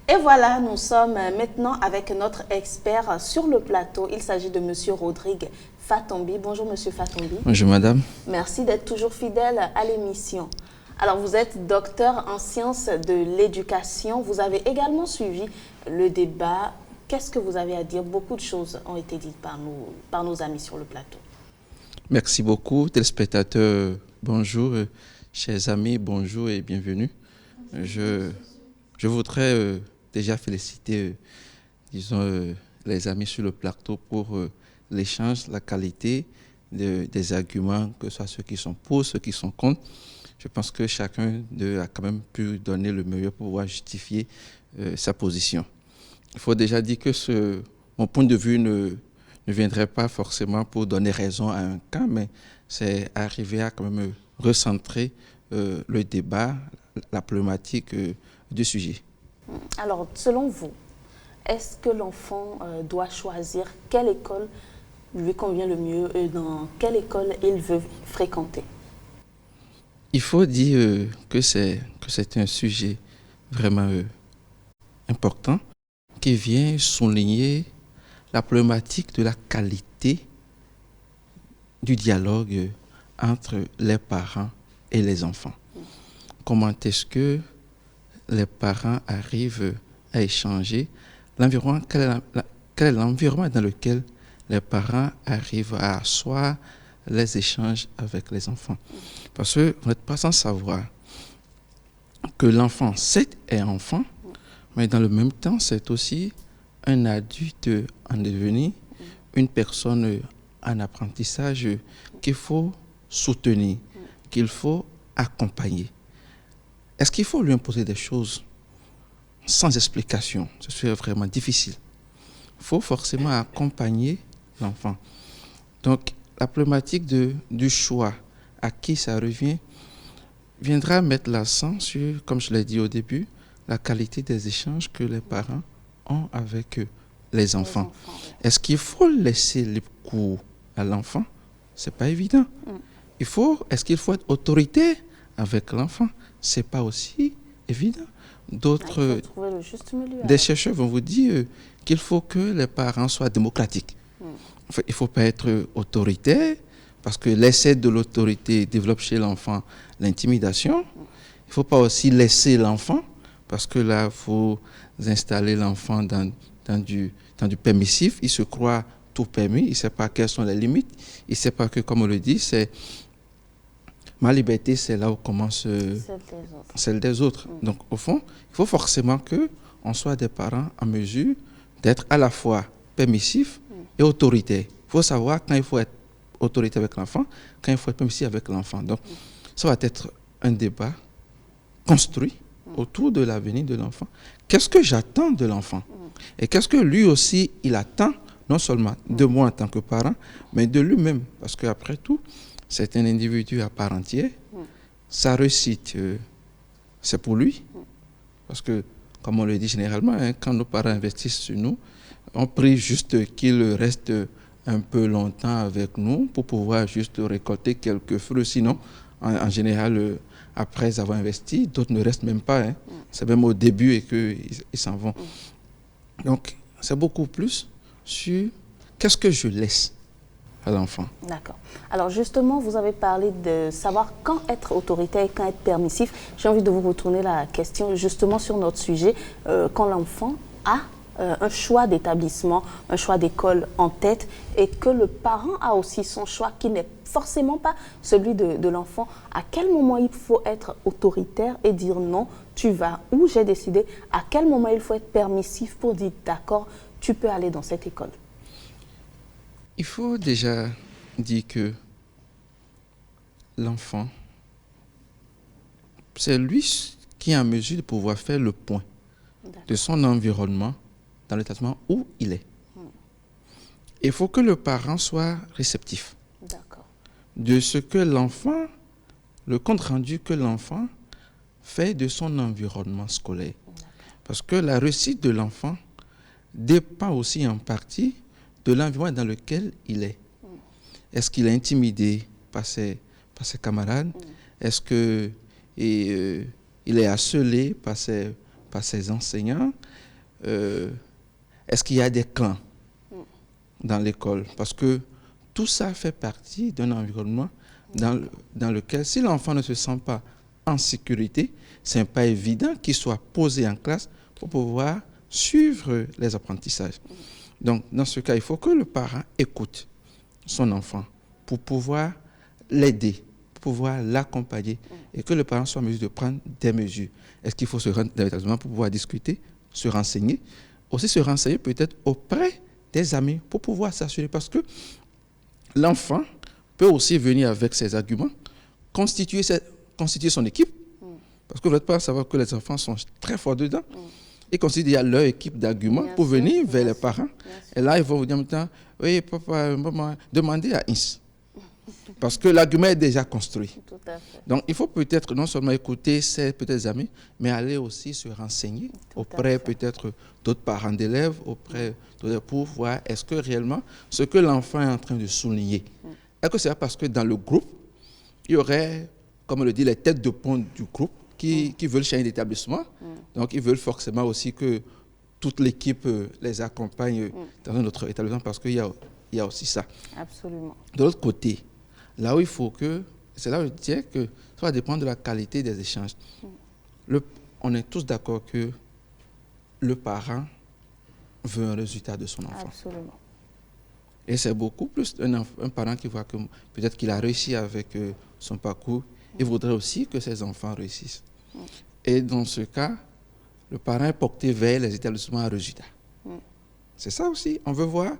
Et voilà, nous sommes maintenant avec notre expert sur le plateau. Il s'agit de Monsieur Rodrigue Fatombi. Bonjour Monsieur Fatombi. Bonjour Madame. Merci d'être toujours fidèle à l'émission. Alors vous êtes docteur en sciences de l'éducation. Vous avez également suivi le débat. Qu'est-ce que vous avez à dire? Beaucoup de choses ont été dites par nos amis sur le plateau. Merci beaucoup téléspectateurs. Bonjour chers amis, bonjour et bienvenue. Je voudrais déjà féliciter, les amis sur le plateau pour l'échange, la qualité des arguments, que ce soit ceux qui sont pour, ceux qui sont contre. Je pense que chacun d'eux a quand même pu donner le meilleur pour pouvoir justifier sa position. Il faut déjà dire que mon point de vue ne viendrait pas forcément pour donner raison à un cas, mais c'est arriver à quand même recentrer le débat, la problématique du sujet. Alors, selon vous, est-ce que l'enfant doit choisir quelle école lui convient le mieux et dans quelle école il veut fréquenter? Il faut dire que c'est un sujet vraiment important qui vient souligner la problématique de la qualité du dialogue entre les parents et les enfants. Comment est-ce que les parents arrivent à échanger, quel est l'environnement dans lequel les parents arrivent à asseoir les échanges avec les enfants. Parce que vous n'êtes pas sans savoir que l'enfant, certes, est enfant, Mais dans le même temps, c'est aussi un adulte en devenir, une personne en apprentissage qu'il faut soutenir, qu'il faut accompagner. Est-ce qu'il faut lui imposer des choses sans explication? Ce serait vraiment difficile. Il faut forcément accompagner l'enfant. Donc, la problématique du choix, à qui ça revient, viendra mettre l'accent sur, comme je l'ai dit au début, la qualité des échanges que les parents ont avec les enfants. Est-ce qu'il faut laisser le cours à l'enfant? Ce n'est pas évident. Est-ce qu'il faut être autoritaire avec l'enfant? Ce n'est pas aussi évident. Des chercheurs vont vous dire qu'il faut que les parents soient démocratiques. Il ne faut pas être autoritaire, parce que l'excès de l'autorité développe chez l'enfant l'intimidation. Il ne faut pas aussi laisser l'enfant, parce que là, il faut installer l'enfant dans du permissif. Il se croit tout permis, il ne sait pas quelles sont les limites. Il ne sait pas que, comme on le dit, c'est ma liberté, c'est là où commence celle des autres. Donc, au fond, il faut forcément qu'on soit des parents en mesure d'être à la fois permissifs et autoritaires. Il faut savoir quand il faut être autoritaire avec l'enfant, quand il faut être permissif avec l'enfant. Donc, ça va être un débat construit autour de l'avenir de l'enfant. Qu'est-ce que j'attends de l'enfant? Et qu'est-ce que lui aussi, il attend, non seulement de moi en tant que parent, mais de lui-même. Parce qu'après tout, c'est un individu à part entière. Sa réussite, c'est pour lui. Parce que, comme on le dit généralement, quand nos parents investissent sur nous, on prie juste qu'ils restent un peu longtemps avec nous pour pouvoir juste récolter quelques fruits. Sinon, en général, après avoir investi, d'autres ne restent même pas. C'est même au début et qu'ils s'en vont. Donc, c'est beaucoup plus sur qu'est-ce que je laisse à l'enfant. D'accord. Alors justement, vous avez parlé de savoir quand être autoritaire et quand être permissif. J'ai envie de vous retourner la question justement sur notre sujet. Quand l'enfant a un choix d'établissement, un choix d'école en tête et que le parent a aussi son choix qui n'est forcément pas celui de l'enfant, à quel moment il faut être autoritaire et dire non, tu vas où j'ai décidé, à quel moment il faut être permissif pour dire d'accord, tu peux aller dans cette école? Il faut déjà dire que l'enfant, c'est lui qui est en mesure de pouvoir faire le point de son environnement dans l'établissement où il est. Il faut que le parent soit réceptif de ce que l'enfant, le compte rendu que l'enfant fait de son environnement scolaire. Parce que la réussite de l'enfant dépend aussi en partie de l'environnement dans lequel il est. Est-ce qu'il est intimidé par ses camarades? Est-ce qu'il est harcelé par ses enseignants? Est-ce qu'il y a des clans dans l'école? Parce que tout ça fait partie d'un environnement dans lequel, si l'enfant ne se sent pas en sécurité, ce n'est pas évident qu'il soit posé en classe pour pouvoir suivre les apprentissages. Donc, dans ce cas, il faut que le parent écoute son enfant pour pouvoir l'aider, pour pouvoir l'accompagner et que le parent soit en mesure de prendre des mesures. Est-ce qu'il faut se rendre dans l'établissement pour pouvoir discuter, se renseigner? Aussi se renseigner peut-être auprès des amis pour pouvoir s'assurer, parce que l'enfant peut aussi venir avec ses arguments, constituer son équipe, parce que vous n'êtes pas à savoir que les enfants sont très forts dedans. Ils considèrent leur équipe d'arguments pour venir vers les parents. Et là, ils vont vous dire en même temps, oui, papa, maman, demandez à Ins. Parce que l'argument est déjà construit. Tout à fait. Donc, il faut peut-être non seulement écouter ses peut-être amis, mais aller aussi se renseigner auprès peut-être d'autres parents d'élèves, pour voir est-ce que réellement ce que l'enfant est en train de souligner, est-ce que c'est parce que dans le groupe, il y aurait, comme on le dit, les têtes de pont du groupe qui veulent changer d'établissement. Donc, ils veulent forcément aussi que toute l'équipe les accompagne dans un autre établissement, parce qu'il y a aussi ça. Absolument. De l'autre côté, là où il faut que, c'est là où je disais que ça va dépendre de la qualité des échanges. On est tous d'accord que le parent veut un résultat de son enfant. Absolument. Et c'est beaucoup plus un parent qui voit que peut-être qu'il a réussi avec son parcours. Il voudrait aussi que ses enfants réussissent. Et dans ce cas, le parent est porté vers les établissements à résultats. C'est ça aussi. On veut voir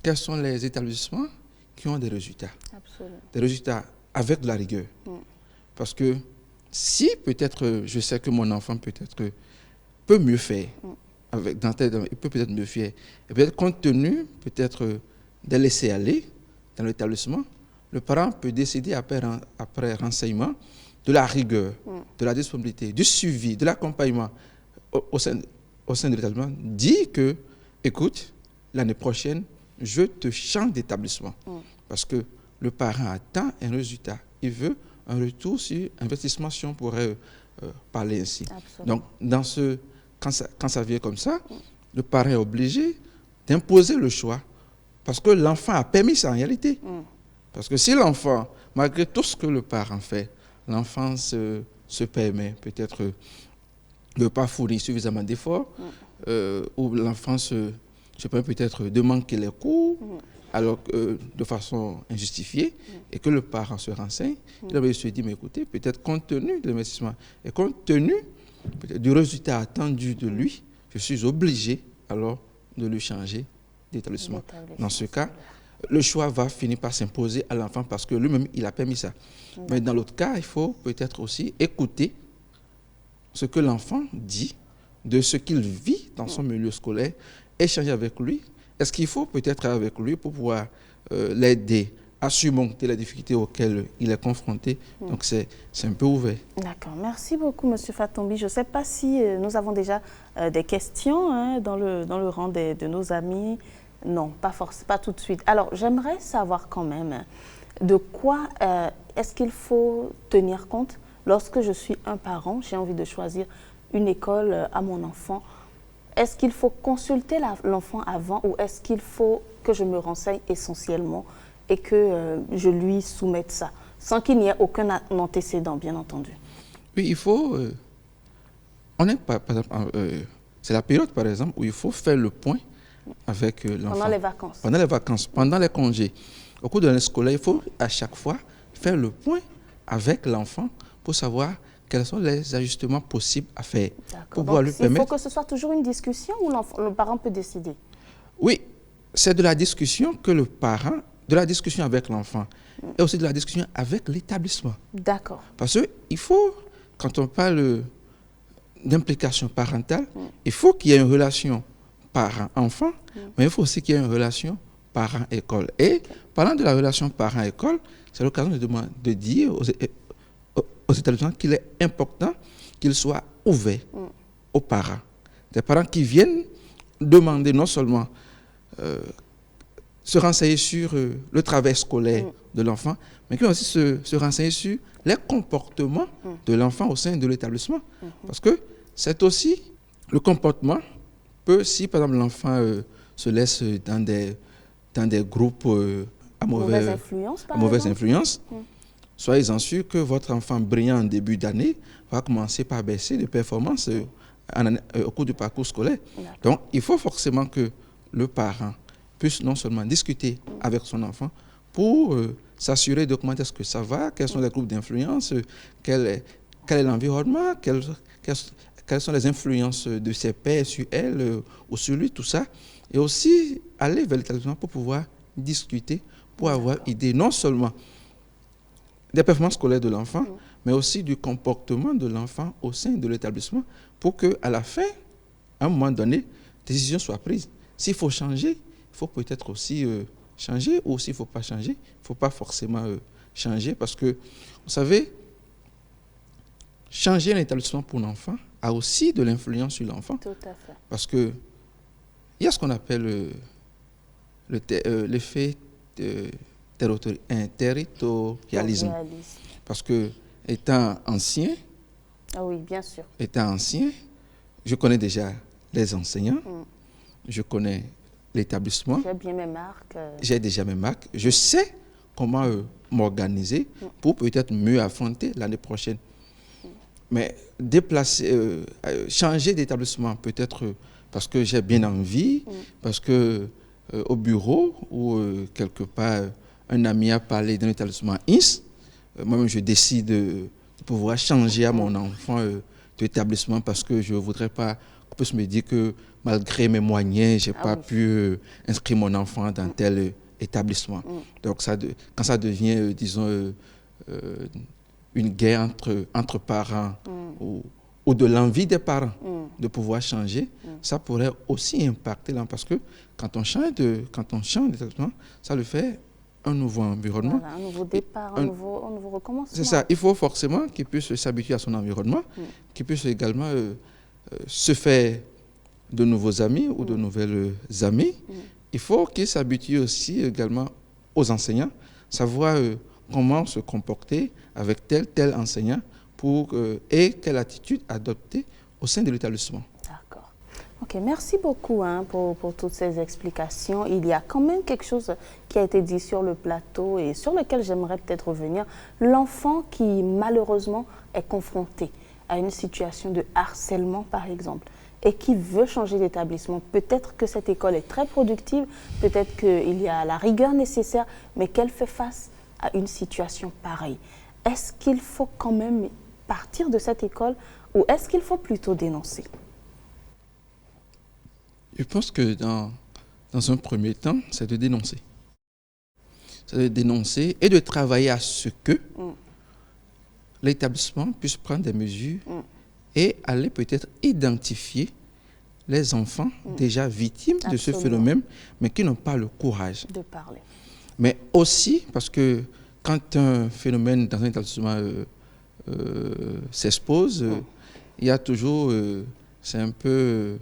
quels sont les établissements qui ont des résultats. Absolument. Des résultats avec de la rigueur. Parce que si peut-être, je sais que mon enfant peut-être peut mieux faire, il peut peut-être mieux faire, et peut-être compte tenu peut-être de laisser aller dans l'établissement, le parent peut décider après renseignement de la rigueur, de la disponibilité, du suivi, de l'accompagnement au sein de l'établissement, dit que, écoute, l'année prochaine, je te change d'établissement. Parce que le parent attend un résultat. Il veut un retour sur investissement, si on pourrait parler ainsi. Absolument. Donc, quand ça vient comme ça, le parent est obligé d'imposer le choix. Parce que l'enfant a permis ça en réalité. Parce que si l'enfant, malgré tout ce que le parent fait, l'enfant se permet peut-être de ne pas fournir suffisamment d'efforts, ou l'enfant se permet peut-être de manquer les cours, alors de façon injustifiée, et que le parent se renseigne, il se dit, mais écoutez, peut-être compte tenu de l'investissement et compte tenu du résultat attendu de lui, je suis obligé alors de lui changer d'établissement. Dans ce cas, le choix va finir par s'imposer à l'enfant parce que lui-même, il a permis ça. Mais dans l'autre cas, il faut peut-être aussi écouter ce que l'enfant dit, de ce qu'il vit dans son milieu scolaire, échanger avec lui. Est-ce qu'il faut peut-être être avec lui pour pouvoir l'aider à surmonter les difficultés auxquelles il est confronté? Donc, c'est un peu ouvert. D'accord. Merci beaucoup, M. Fatombi. Je ne sais pas si nous avons déjà des questions dans le rang de nos amis. Non, pas tout de suite. Alors, j'aimerais savoir quand même de quoi est-ce qu'il faut tenir compte lorsque je suis un parent, j'ai envie de choisir une école à mon enfant. Est-ce qu'il faut consulter l'enfant avant ou est-ce qu'il faut que je me renseigne essentiellement et que je lui soumette ça, sans qu'il n'y ait aucun antécédent, bien entendu? Oui, il faut... c'est la période, par exemple, où il faut faire le point avec l'enfant. Pendant les vacances. Pendant les vacances, pendant les congés. Au cours de l'année scolaire, il faut à chaque fois faire le point avec l'enfant pour savoir quels sont les ajustements possibles à faire. Pour pouvoir lui permettre... Il faut que ce soit toujours une discussion ou le parent peut décider? Oui, c'est de la discussion que le parent, de la discussion avec l'enfant et aussi de la discussion avec l'établissement. D'accord. Parce qu'il faut, quand on parle d'implication parentale, il faut qu'il y ait une relation parent-enfant, mais il faut aussi qu'il y ait une relation parent-école. Et parlant de la relation parent-école, c'est l'occasion de dire aux établissements qu'il est important qu'ils soient ouverts aux parents. Des parents qui viennent demander non seulement se renseigner sur le travail scolaire de l'enfant, mais qui vont aussi se renseigner sur les comportements de l'enfant au sein de l'établissement. Parce que c'est aussi le comportement peut, si par exemple l'enfant se laisse dans des groupes à mauvaise influence, soyez-en sûrs que votre enfant brillant en début d'année va commencer par baisser de performance au cours du parcours scolaire. Donc, il faut forcément que le parent puisse non seulement discuter avec son enfant pour s'assurer de comment est-ce que ça va, quels sont les groupes d'influence, quel est l'environnement, quelles sont les influences de ses pairs sur elle ou sur lui, tout ça. Et aussi aller vers l'établissement pour pouvoir discuter, pour avoir idée non seulement des performances scolaires de l'enfant, mais aussi du comportement de l'enfant au sein de l'établissement pour qu'à la fin, à un moment donné, décision soit prise. S'il faut changer, il faut peut-être aussi changer, ou s'il ne faut pas changer, il ne faut pas forcément changer parce que, vous savez, changer un établissement pour l'enfant a aussi de l'influence sur l'enfant. Tout à fait. Parce que il y a ce qu'on appelle l'effet territorialisme. Parce que, étant ancien, oui, bien sûr. Étant ancien, je connais déjà les enseignants, je connais l'établissement. J'ai bien mes marques. J'ai déjà mes marques. Je sais comment m'organiser pour peut-être mieux affronter l'année prochaine. Mais changer d'établissement peut-être parce que j'ai bien envie, parce que au bureau ou quelque part un ami a parlé d'un établissement INS, moi-même je décide de pouvoir changer à mon enfant d'établissement parce que je ne voudrais pas qu'on puisse me dire que malgré mes moyens, je n'ai pas pu inscrire mon enfant dans tel établissement. Donc quand ça devient, disons, une guerre entre parents ou de l'envie des parents de pouvoir changer, ça pourrait aussi impacter là, parce que quand on change d'établissement, ça le fait un nouveau environnement. Voilà, un nouveau départ, un nouveau recommencement. C'est ça, il faut forcément qu'il puisse s'habituer à son environnement, qu'il puisse également se faire de nouveaux amis ou de nouvelles amies. Il faut qu'il s'habitue aussi également aux enseignants, savoir comment se comporter avec tel enseignant et quelle attitude adopter au sein de l'établissement. D'accord. Ok, merci beaucoup pour toutes ces explications. Il y a quand même quelque chose qui a été dit sur le plateau et sur lequel j'aimerais peut-être revenir. L'enfant qui malheureusement est confronté à une situation de harcèlement par exemple et qui veut changer d'établissement, peut-être que cette école est très productive, peut-être qu'il y a la rigueur nécessaire, mais qu'elle fait face à une situation pareille. Est-ce qu'il faut quand même partir de cette école ou est-ce qu'il faut plutôt dénoncer? Je pense que dans un premier temps, c'est de dénoncer. C'est de dénoncer et de travailler à ce que l'établissement puisse prendre des mesures et aller peut-être identifier les enfants déjà victimes de ce phénomène, mais qui n'ont pas le courage de parler. Mais aussi parce que quand un phénomène dans un établissement s'expose, il y a toujours, c'est un peu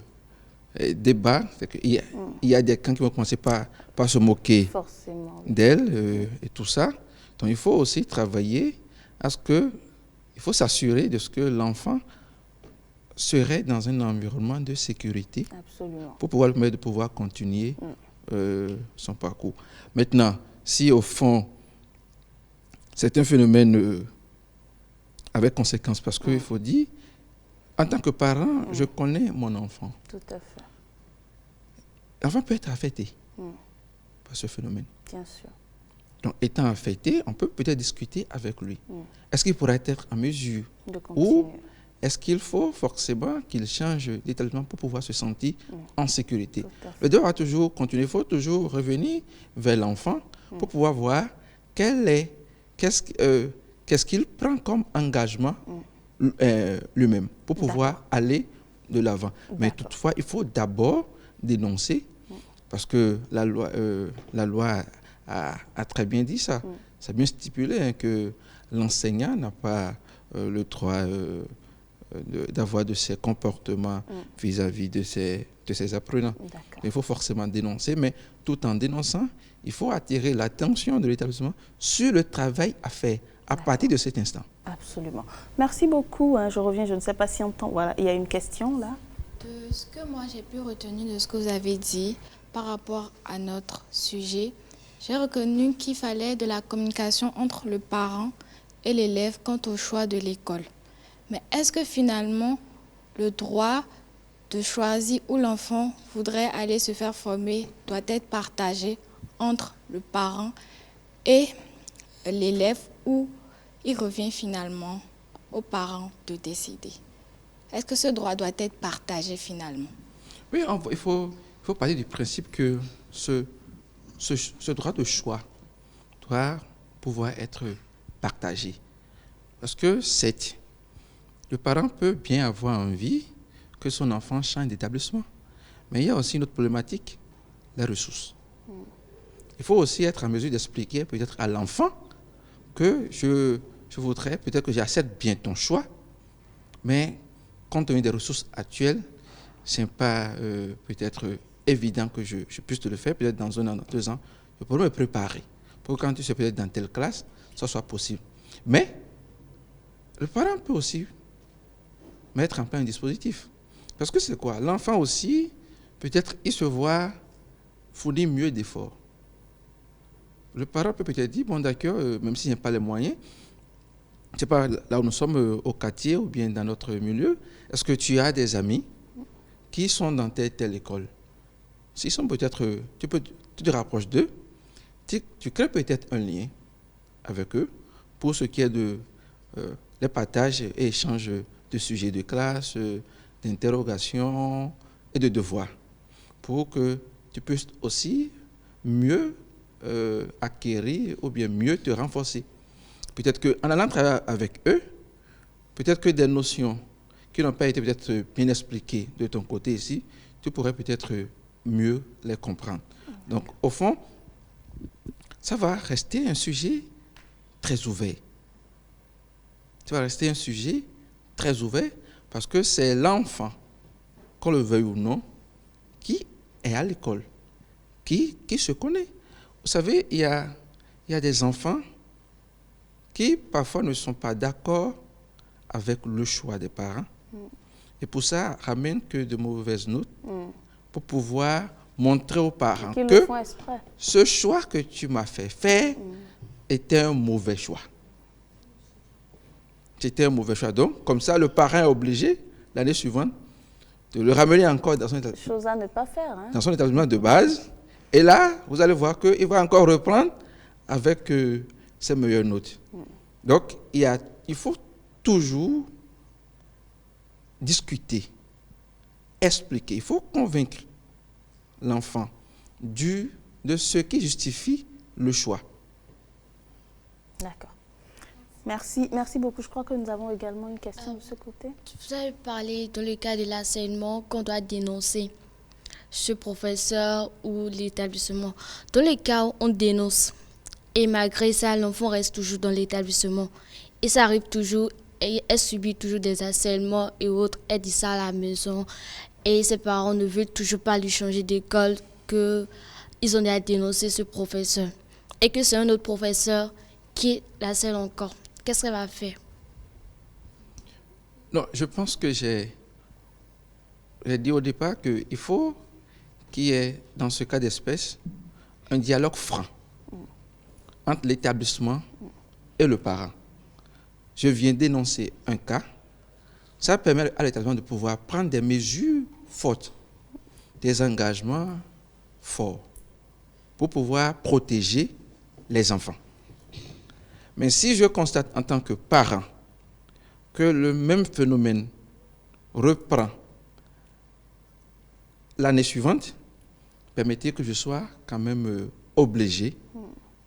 débat. Il y a des camps qui vont commencer par se moquer d'elle et tout ça. Donc il faut aussi travailler à ce que, il faut s'assurer de ce que l'enfant serait dans un environnement de sécurité. Absolument. Pour pouvoir le permettre de pouvoir continuer son parcours. Maintenant, si au fond, c'est un phénomène avec conséquences, parce qu'il faut dire, en tant que parent, je connais mon enfant. Tout à fait. L'enfant peut être affecté par ce phénomène. Bien sûr. Donc, étant affecté, on peut peut-être discuter avec lui. Est-ce qu'il pourrait être en mesure de continuer, ou est-ce qu'il faut forcément qu'il change d'établissement pour pouvoir se sentir en sécurité? Le devoir va toujours continuer. Il faut toujours revenir vers l'enfant pour pouvoir voir qu'est-ce qu'il prend comme engagement lui-même pour pouvoir aller de l'avant. Mais toutefois, il faut d'abord dénoncer parce que la loi a très bien dit ça. C'est bien stipulé que l'enseignant n'a pas le droit d'avoir de ces comportements vis-à-vis de ses apprenants. Il faut forcément dénoncer, mais tout en dénonçant, il faut attirer l'attention de l'établissement sur le travail à faire à partir de cet instant. Absolument. Merci beaucoup. Je reviens, je ne sais pas si on entend. Voilà, il y a une question là. De ce que moi j'ai pu retenir de ce que vous avez dit par rapport à notre sujet, j'ai reconnu qu'il fallait de la communication entre le parent et l'élève quant au choix de l'école. Mais est-ce que finalement, le droit de choisir où l'enfant voudrait aller se faire former doit être partagé entre le parent et l'élève, ou il revient finalement aux parents de décider? Est-ce que ce droit doit être partagé finalement? Oui, il faut partir du principe que ce droit de choix doit pouvoir être partagé. Parce que le parent peut bien avoir envie que son enfant change d'établissement. Mais il y a aussi une autre problématique, les ressources. Il faut aussi être en mesure d'expliquer peut-être à l'enfant que je voudrais, peut-être que j'accepte bien ton choix, mais compte tenu des ressources actuelles, ce n'est pas peut-être évident que je puisse te le faire. Peut-être dans 1 an, dans 2 ans, je pourrais me préparer pour que quand tu sois peut-être dans telle classe, ça soit possible. Mais le parent peut aussi mettre en place un dispositif. Parce que c'est quoi? L'enfant aussi, peut-être, il se voit fournir mieux d'efforts. Le parent peut peut-être dire, bon d'accord, même s'il n'y a pas les moyens, je ne sais pas, là où nous sommes au quartier ou bien dans notre milieu, est-ce que tu as des amis qui sont dans telle école? S'ils sont peut-être, tu te rapproches d'eux, tu crées peut-être un lien avec eux pour ce qui est de les partages et échanges de sujets de classe, d'interrogations et de devoirs, pour que tu puisses aussi mieux acquérir ou bien mieux te renforcer. Peut-être qu'en allant travailler avec eux, peut-être que des notions qui n'ont pas été peut-être bien expliquées de ton côté ici, tu pourrais peut-être mieux les comprendre. Donc, au fond, ça va rester un sujet très ouvert. Ça va rester un sujet très ouvert parce que c'est l'enfant, qu'on le veuille ou non, qui est à l'école, qui se connaît. Vous savez, il y a des enfants qui parfois ne sont pas d'accord avec le choix des parents. Et pour ça, ramènent que de mauvaises notes pour pouvoir montrer aux parents que ce choix que tu m'as fait faire était un mauvais choix. C'était un mauvais choix. Donc, comme ça, le parent est obligé, l'année suivante, de le ramener encore dans son établissement. Chose à ne pas faire. Hein? Dans son établissement de base. Et là, vous allez voir qu'il va encore reprendre avec ses meilleures notes. Donc, il faut toujours discuter, expliquer. Il faut convaincre l'enfant de ce qui justifie le choix. D'accord. Merci beaucoup. Je crois que nous avons également une question de ce côté. Vous avez parlé dans le cas de l'enseignement qu'on doit dénoncer ce professeur ou l'établissement. Dans le cas où on dénonce, et malgré ça, l'enfant reste toujours dans l'établissement. Et ça arrive toujours, et elle subit toujours des harcèlements et autres. Elle dit ça à la maison. Et ses parents ne veulent toujours pas lui changer d'école, qu'ils ont déjà dénoncé ce professeur. Et que c'est un autre professeur qui l'harcèle encore. Qu'est-ce qu'elle va faire? Non, je pense que j'ai dit au départ qu'il faut qu'il y ait, dans ce cas d'espèce, un dialogue franc entre l'établissement et le parent. Je viens d'énoncer un cas. Ça permet à l'établissement de pouvoir prendre des mesures fortes, des engagements forts, pour pouvoir protéger les enfants. Mais si je constate en tant que parent que le même phénomène reprend l'année suivante, permettez que je sois quand même obligé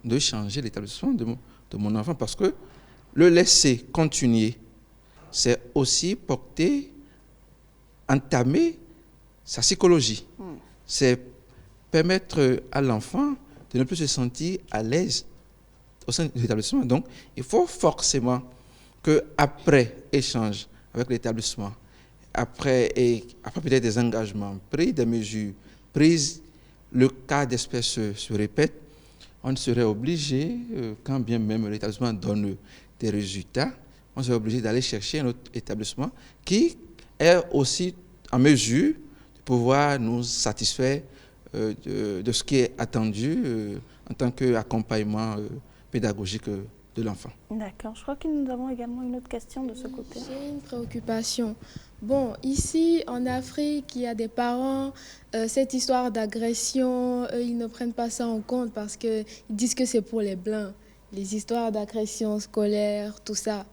de changer l'établissement de mon enfant, parce que le laisser continuer, c'est aussi entamer sa psychologie. C'est permettre à l'enfant de ne plus se sentir à l'aise au sein de l'établissement. Donc, il faut forcément qu'après échange avec l'établissement, après peut-être des engagements pris, des mesures prises, le cas d'espèce se répète, on serait obligé, quand bien même l'établissement donne des résultats, on serait obligé d'aller chercher un autre établissement qui est aussi en mesure de pouvoir nous satisfaire de ce qui est attendu en tant qu'accompagnement pédagogique de l'enfant. D'accord. Je crois que nous avons également une autre question de ce côté. J'ai une préoccupation. Bon, ici en Afrique, il y a des parents, cette histoire d'agression, ils ne prennent pas ça en compte parce qu'ils disent que c'est pour les Blancs, les histoires d'agression scolaire, tout ça.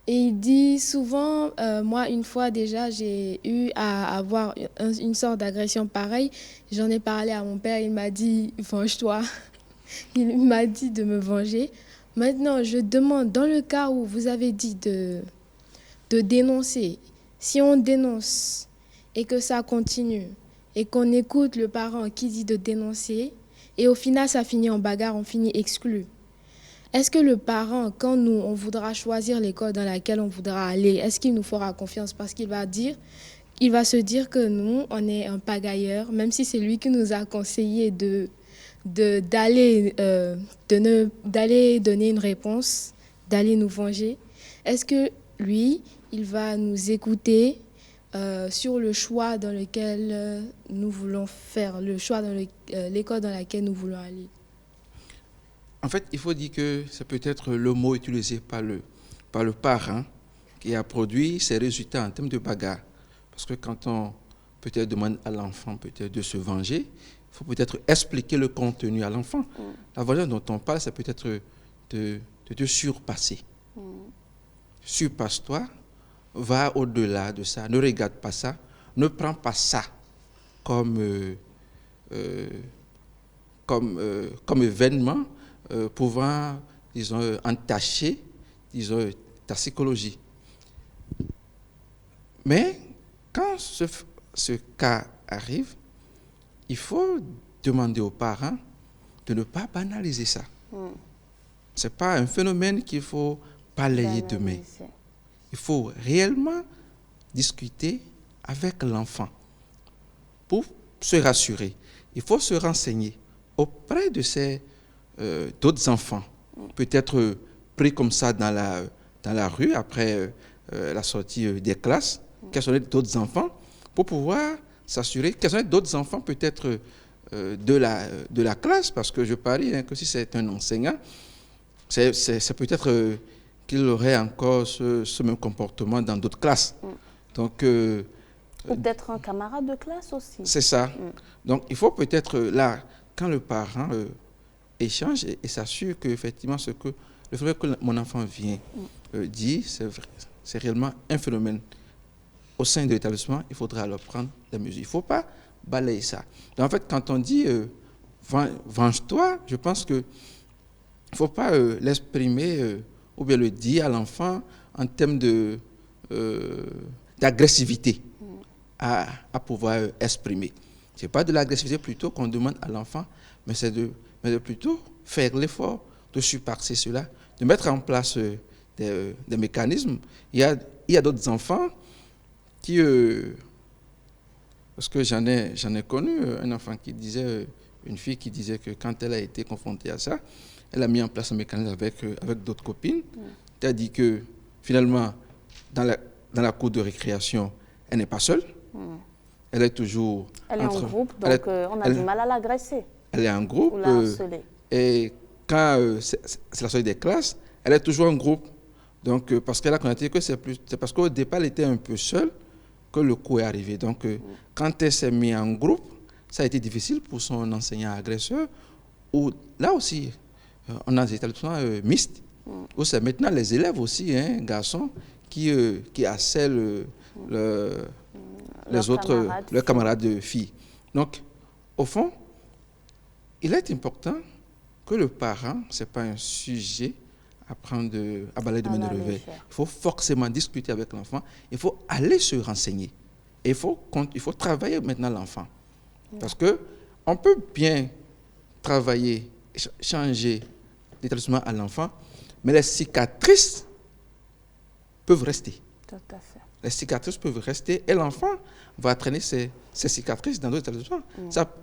Et il dit souvent, moi une fois déjà, j'ai eu à avoir une sorte d'agression pareille. J'en ai parlé à mon père, il m'a dit « venge-toi ». Il m'a dit de me venger. Maintenant, je demande, dans le cas où vous avez dit de dénoncer, si on dénonce et que ça continue et qu'on écoute le parent qui dit de dénoncer et au final ça finit en bagarre, on finit exclu. Est-ce que le parent, quand on voudra choisir l'école dans laquelle on voudra aller, est-ce qu'il nous fera confiance? Parce qu'il va se dire que nous, on est un pagailleur, même si c'est lui qui nous a conseillé d'aller donner une réponse, d'aller nous venger. Est-ce que lui, il va nous écouter sur le choix dans lequel nous voulons faire, le choix dans l'école dans laquelle nous voulons aller? En fait, il faut dire que c'est peut-être le mot utilisé par le parent qui a produit ces résultats en termes de bagarre. Parce que quand on peut-être demande à l'enfant peut-être de se venger, il faut peut-être expliquer le contenu à l'enfant. La vengeance dont on parle, c'est peut-être de te surpasser. Surpasse-toi, va au-delà de ça, ne regarde pas ça, ne prend pas ça comme événement pouvant, disons, entacher, disons, ta psychologie. Mais quand ce cas arrive, il faut demander aux parents de ne pas banaliser ça. Ce n'est pas un phénomène qu'il faut balayer demain. Il faut réellement discuter avec l'enfant pour se rassurer. Il faut se renseigner auprès de d'autres enfants, peut-être pris comme ça dans la rue après la sortie des classes, quels sont d'autres enfants, pour pouvoir s'assurer quels sont d'autres enfants peut-être de la classe, parce que je parie que si c'est un enseignant, c'est peut-être qu'il aurait encore ce même comportement dans d'autres classes. Donc, ou peut-être un camarade de classe aussi. C'est ça. Donc, il faut peut-être, là, quand le parent échange et s'assure qu'effectivement, le fait que mon enfant vient dit, c'est réellement un phénomène. Au sein de l'établissement, il faudra alors prendre des mesures. Il ne faut pas balayer ça. Donc, en fait, quand on dit venge-toi, je pense qu'il ne faut pas l'exprimer ou bien le dire à l'enfant en termes d'agressivité à pouvoir exprimer. Ce n'est pas de l'agressivité plutôt qu'on demande à l'enfant, mais c'est de plutôt faire l'effort de surpasser cela, de mettre en place des mécanismes. Il y a d'autres enfants qui... parce que j'en ai connu un enfant qui disait, une fille qui disait que quand elle a été confrontée à ça, elle a mis en place un mécanisme avec d'autres copines. Elle a dit que finalement, dans la cour de récréation, elle n'est pas seule. Elle est toujours... Elle est en groupe, donc on a du mal à l'agresser. Elle est en groupe. Ou la harceler. Et quand c'est la sortie des classes, elle est toujours en groupe. Donc, parce qu'elle a constaté que c'est parce qu'au départ, elle était un peu seule que le coup est arrivé. Donc, quand elle s'est mise en groupe, ça a été difficile pour son enseignant agresseur. Ou là aussi, on a des établissements mixtes, où c'est maintenant les élèves aussi, garçons, qui harcèlent leurs camarades de filles. Donc, au fond, il est important que le parent, ce n'est pas un sujet à balayer de main de revers. Il faut forcément discuter avec l'enfant, il faut aller se renseigner. Et il faut travailler maintenant l'enfant. Parce qu'on peut bien travailler, changer l'établissement à l'enfant, mais les cicatrices peuvent rester. Tout à fait. Les cicatrices peuvent rester et l'enfant va traîner ses cicatrices dans d'autres établissements.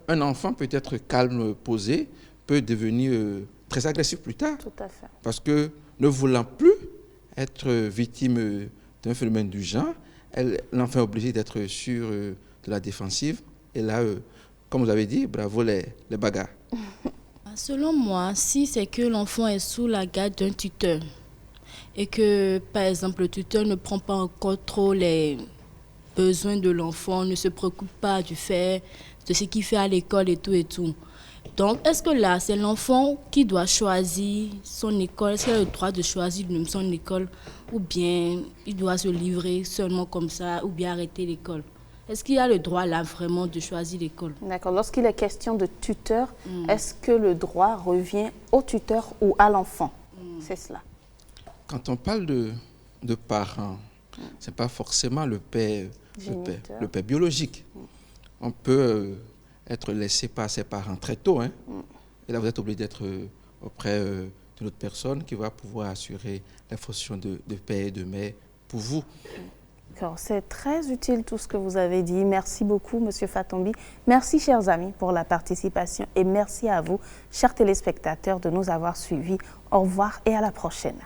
Un enfant peut être calme, posé, peut devenir très agressif plus tard. Tout à fait. Parce que ne voulant plus être victime d'un phénomène du genre, l'enfant est obligé d'être sur de la défensive. Et là, comme vous avez dit, bravo les bagarres. Selon moi, si c'est que l'enfant est sous la garde d'un tuteur et que, par exemple, le tuteur ne prend pas en compte trop les besoins de l'enfant, ne se préoccupe pas du fait de ce qu'il fait à l'école et tout. Donc, est-ce que là, c'est l'enfant qui doit choisir son école? Est-ce qu'il a le droit de choisir lui-même son école? Ou bien il doit se livrer seulement comme ça, ou bien arrêter l'école? Est-ce qu'il a le droit là vraiment de choisir l'école? D'accord. Lorsqu'il est question de tuteur, est-ce que le droit revient au tuteur ou à l'enfant? C'est cela. Quand on parle de parents, ce n'est pas forcément le père biologique. On peut être laissé par ses parents très tôt. Et là, vous êtes obligé d'être auprès d'une autre personne qui va pouvoir assurer la fonction de père et de mère pour vous. C'est très utile tout ce que vous avez dit. Merci beaucoup, M. Fatombi. Merci, chers amis, pour la participation et merci à vous, chers téléspectateurs, de nous avoir suivis. Au revoir et à la prochaine.